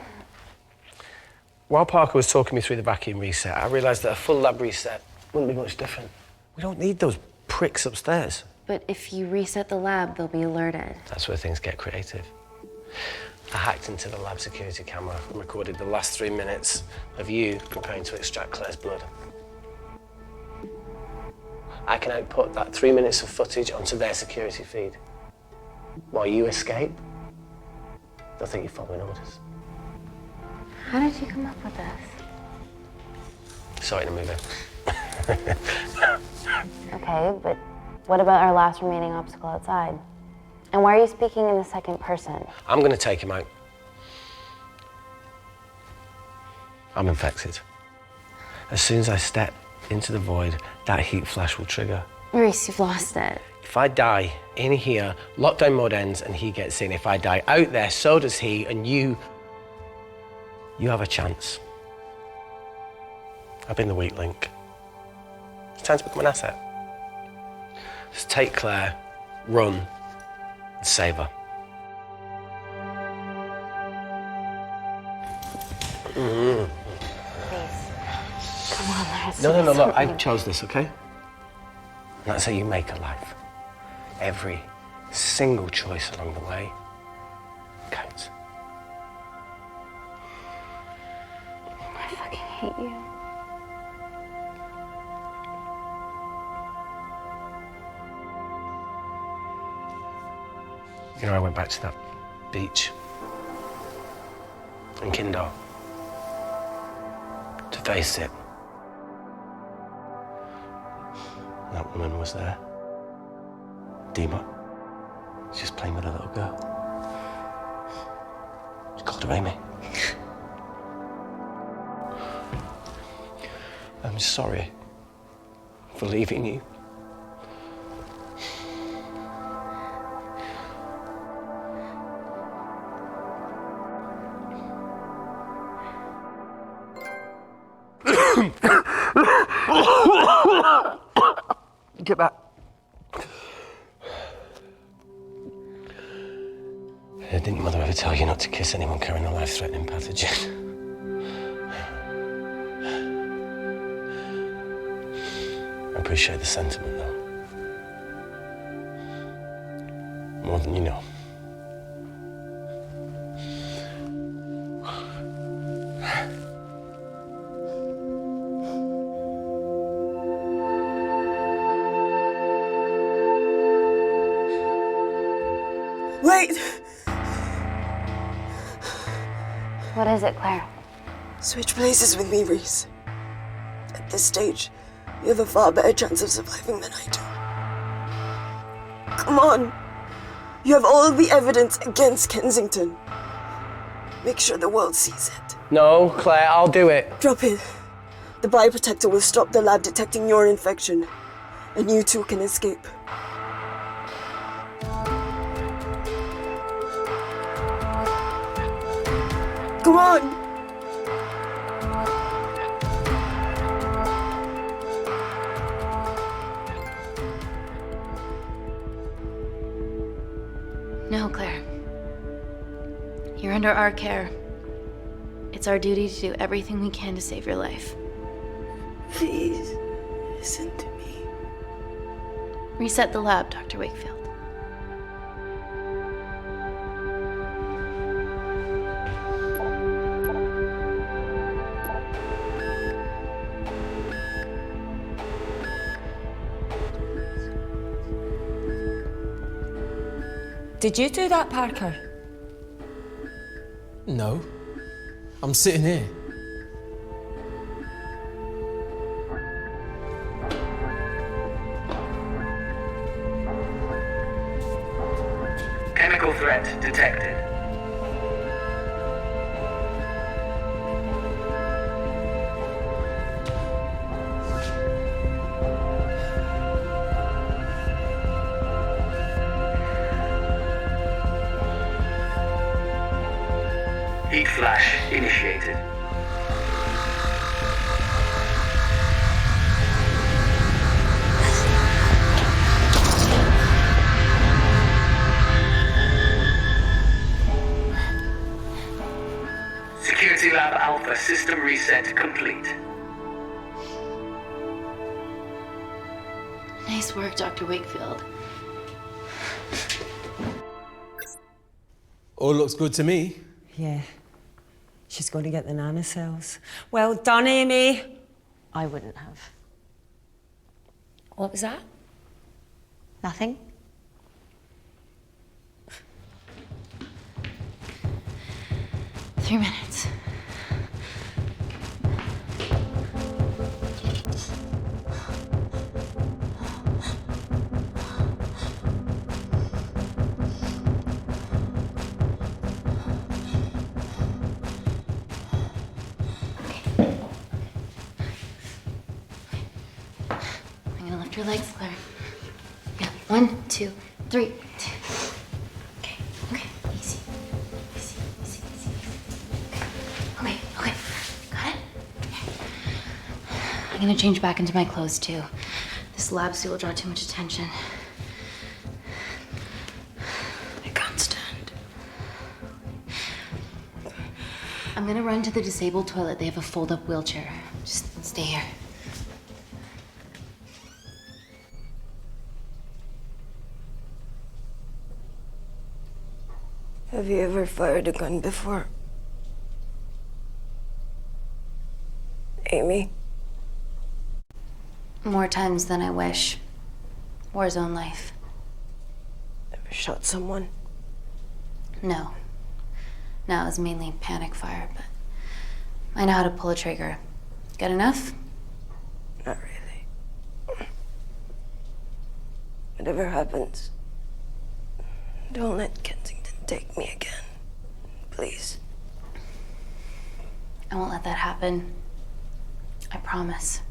While Parker was talking me through the vacuum reset, I realised that a full lab reset wouldn't be much different. We don't need those pricks upstairs. But if you reset the lab, they'll be alerted. That's where things get creative. I hacked into the lab security camera and recorded the last 3 minutes of you preparing to extract Claire's blood. I can output that 3 minutes of footage onto their security feed. While you escape, they'll think you're following orders. How did you come up with this? Sorry to move in. Okay, but what about our last remaining obstacle outside? And why are you speaking in the second person? I'm going to take him out. I'm infected. As soon as I step into the void, that heat flash will trigger. Maurice, you've lost it. If I die in here, lockdown mode ends and he gets in. If I die out there, so does he, and you have a chance. I've been the weak link. It's time to become an asset. Just take Claire, run, and save her. Please. Come on, let's No, look, I something. chose this, okay? And that's how you make a life. Every single choice along the way counts. I fucking hate you. You know, I went back to that beach in Kindar to face it. That woman was there. Dima. She's just playing with a little girl. She called her Amy. I'm sorry for leaving you. Get back. Didn't your mother ever tell you not to kiss anyone carrying a life-threatening pathogen? I appreciate the sentiment, though. More than you know. Wait! What is it, Claire? Switch places with me, Reese. At this stage, you have a far better chance of surviving than I do. Come on. You have all the evidence against Kensington. Make sure the world sees it. No, Claire, I'll do it. Drop it. The bioprotector will stop the lab detecting your infection, and you two can escape. Come on! No, Claire. You're under our care. It's our duty to do everything we can to save your life. Please, listen to me. Reset the lab, Dr. Wakefield. Did you do that, Parker? No. I'm sitting here. Chemical threat detected. Heat flash initiated. Security Lab Alpha system reset complete. Nice work, Dr. Wakefield. All looks good to me. Yeah. She's going to get the nanocells. Well done, Amy. I wouldn't have. What was that? Nothing? Three minutes. You're gonna lift your legs, Claire. Yeah, 1, 2, 3. Okay, okay, easy. Easy. Okay, got it? I'm gonna change back into my clothes too. This lab suit will draw too much attention. I can't stand. I'm gonna run to the disabled toilet. They have a fold-up wheelchair. Just stay here. Have you ever fired a gun before? Amy? More times than I wish. Warzone life. Ever shot someone? No. No, it was mainly panic fire, but I know how to pull a trigger. Good enough? Not really. Whatever happens, don't let Kensington take me again. Please. I won't let that happen. I promise.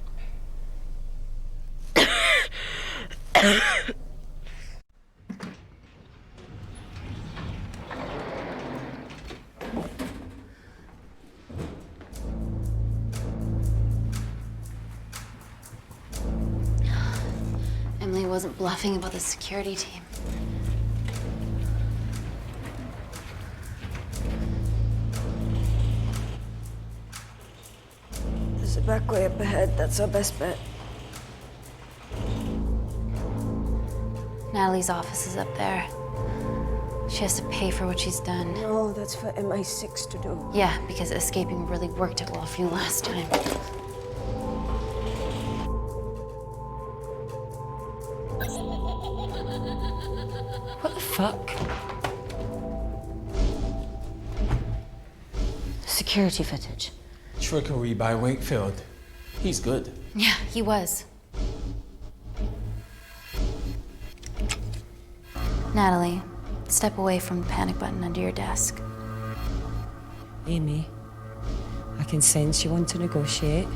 Emily wasn't bluffing about the security team. There's a back way up ahead. That's our best bet. Natalie's office is up there. She has to pay for what she's done. No, that's for MI6 to do. Yeah, because escaping really worked out well for you last time. What the fuck? Security footage. Trickery by Wakefield. He's good. Yeah, he was. Natalie, step away from the panic button under your desk. Amy, I can sense you want to negotiate.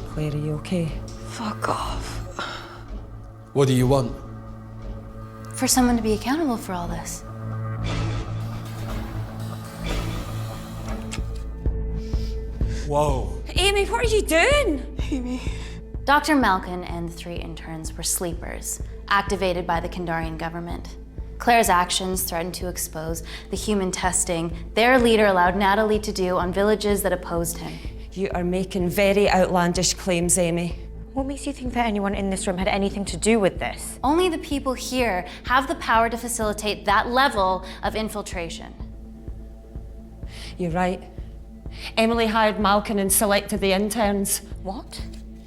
Claire, are you okay? Fuck off. What do you want? For someone to be accountable for all this. Whoa. Amy, what are you doing? Amy. Dr. Malkin and the 3 interns were sleepers, activated by the Kandarian government. Claire's actions threatened to expose the human testing their leader allowed Natalie to do on villages that opposed him. You are making very outlandish claims, Amy. What makes you think that anyone in this room had anything to do with this? Only the people here have the power to facilitate that level of infiltration. You're right. Emily hired Malkin and selected the interns. What?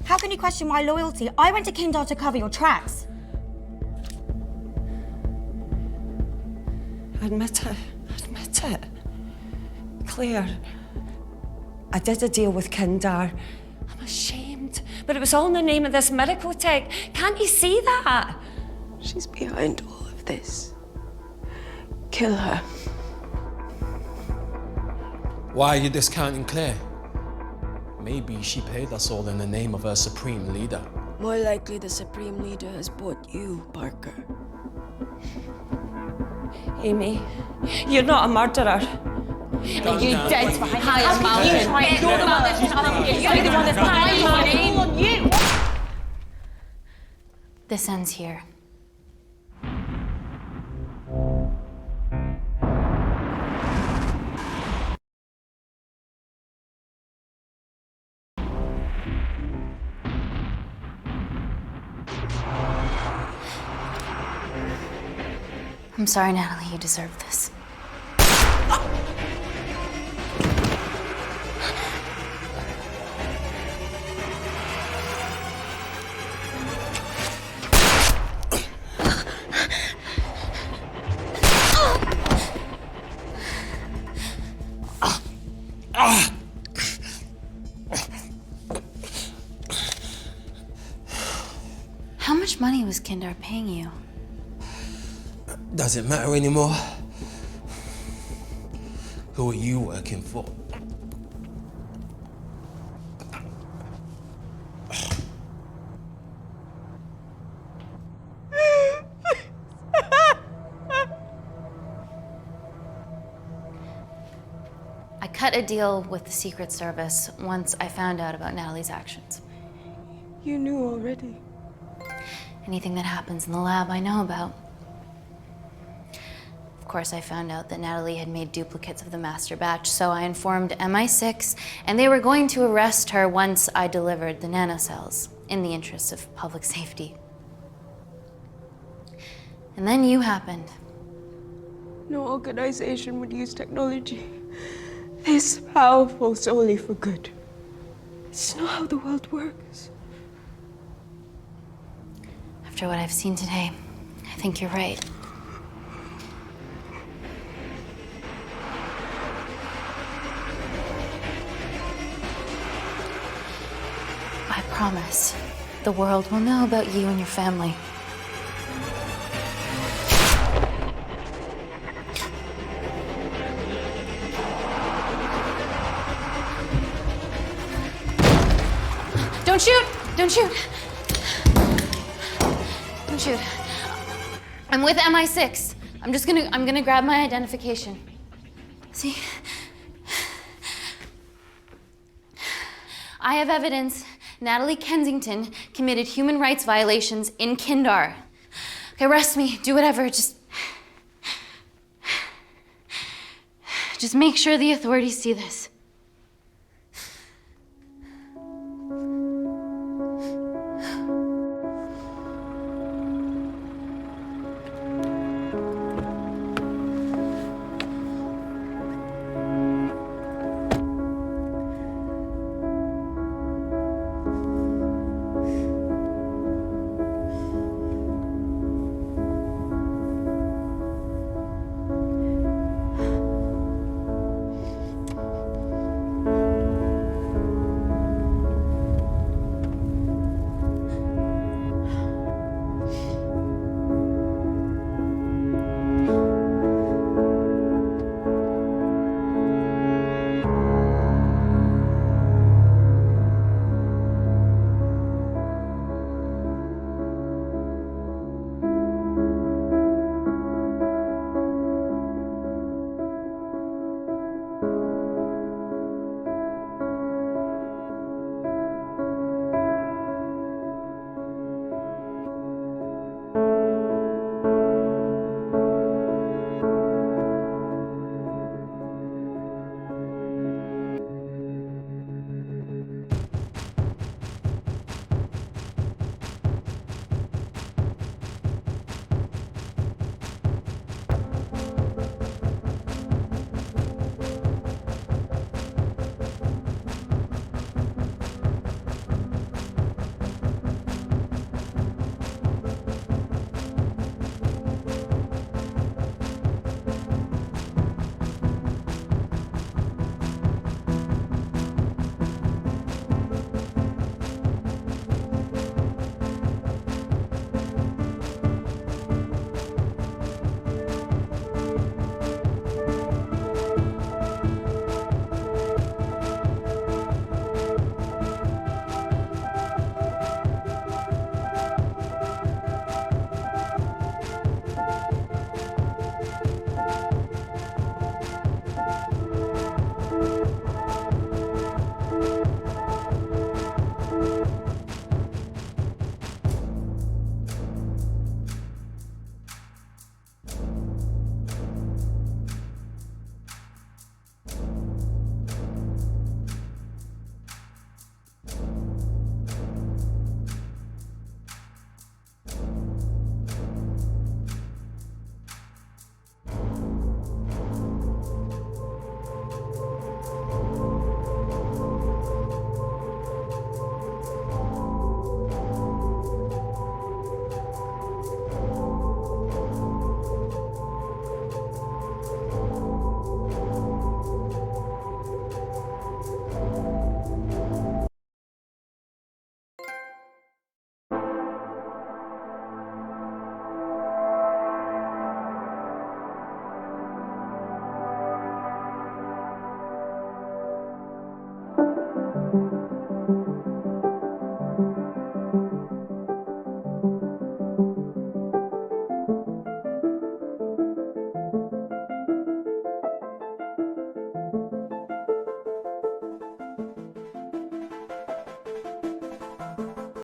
How can you question my loyalty? I went to Kindar to cover your tracks. Admit it. Admit it. Claire, I did a deal with Kindar. I'm ashamed, but it was all in the name of this miracle tech. Can't you see that? She's behind all of this. Kill her. Why are you discounting Claire? Maybe she paid us all in the name of her supreme leader. More likely the Supreme Leader has bought you, Parker. Amy, you're not a murderer. And you did hire Malkin. You're the one that's planning my name on you. This ends here. I'm sorry, Natalie, you deserve this. How much money was Kindar paying you? Does it matter anymore? Who are you working for? cut a deal with the Secret Service once I found out about Natalie's actions. You knew already. Anything that happens in the lab, I know about. Of course, I found out that Natalie had made duplicates of the master batch, so I informed MI6, and they were going to arrest her once I delivered the nanocells, in the interests of public safety. And then you happened. No organization would use technology this powerful solely for good. It's not how the world works. After what I've seen today, I think you're right. I promise, the world will know about you and your family. Don't shoot! Don't shoot! Don't shoot. I'm with MI6. I'm gonna grab my identification. See? I have evidence Natalie Kensington committed human rights violations in Kindar. Okay, arrest me, do whatever, just make sure the authorities see this.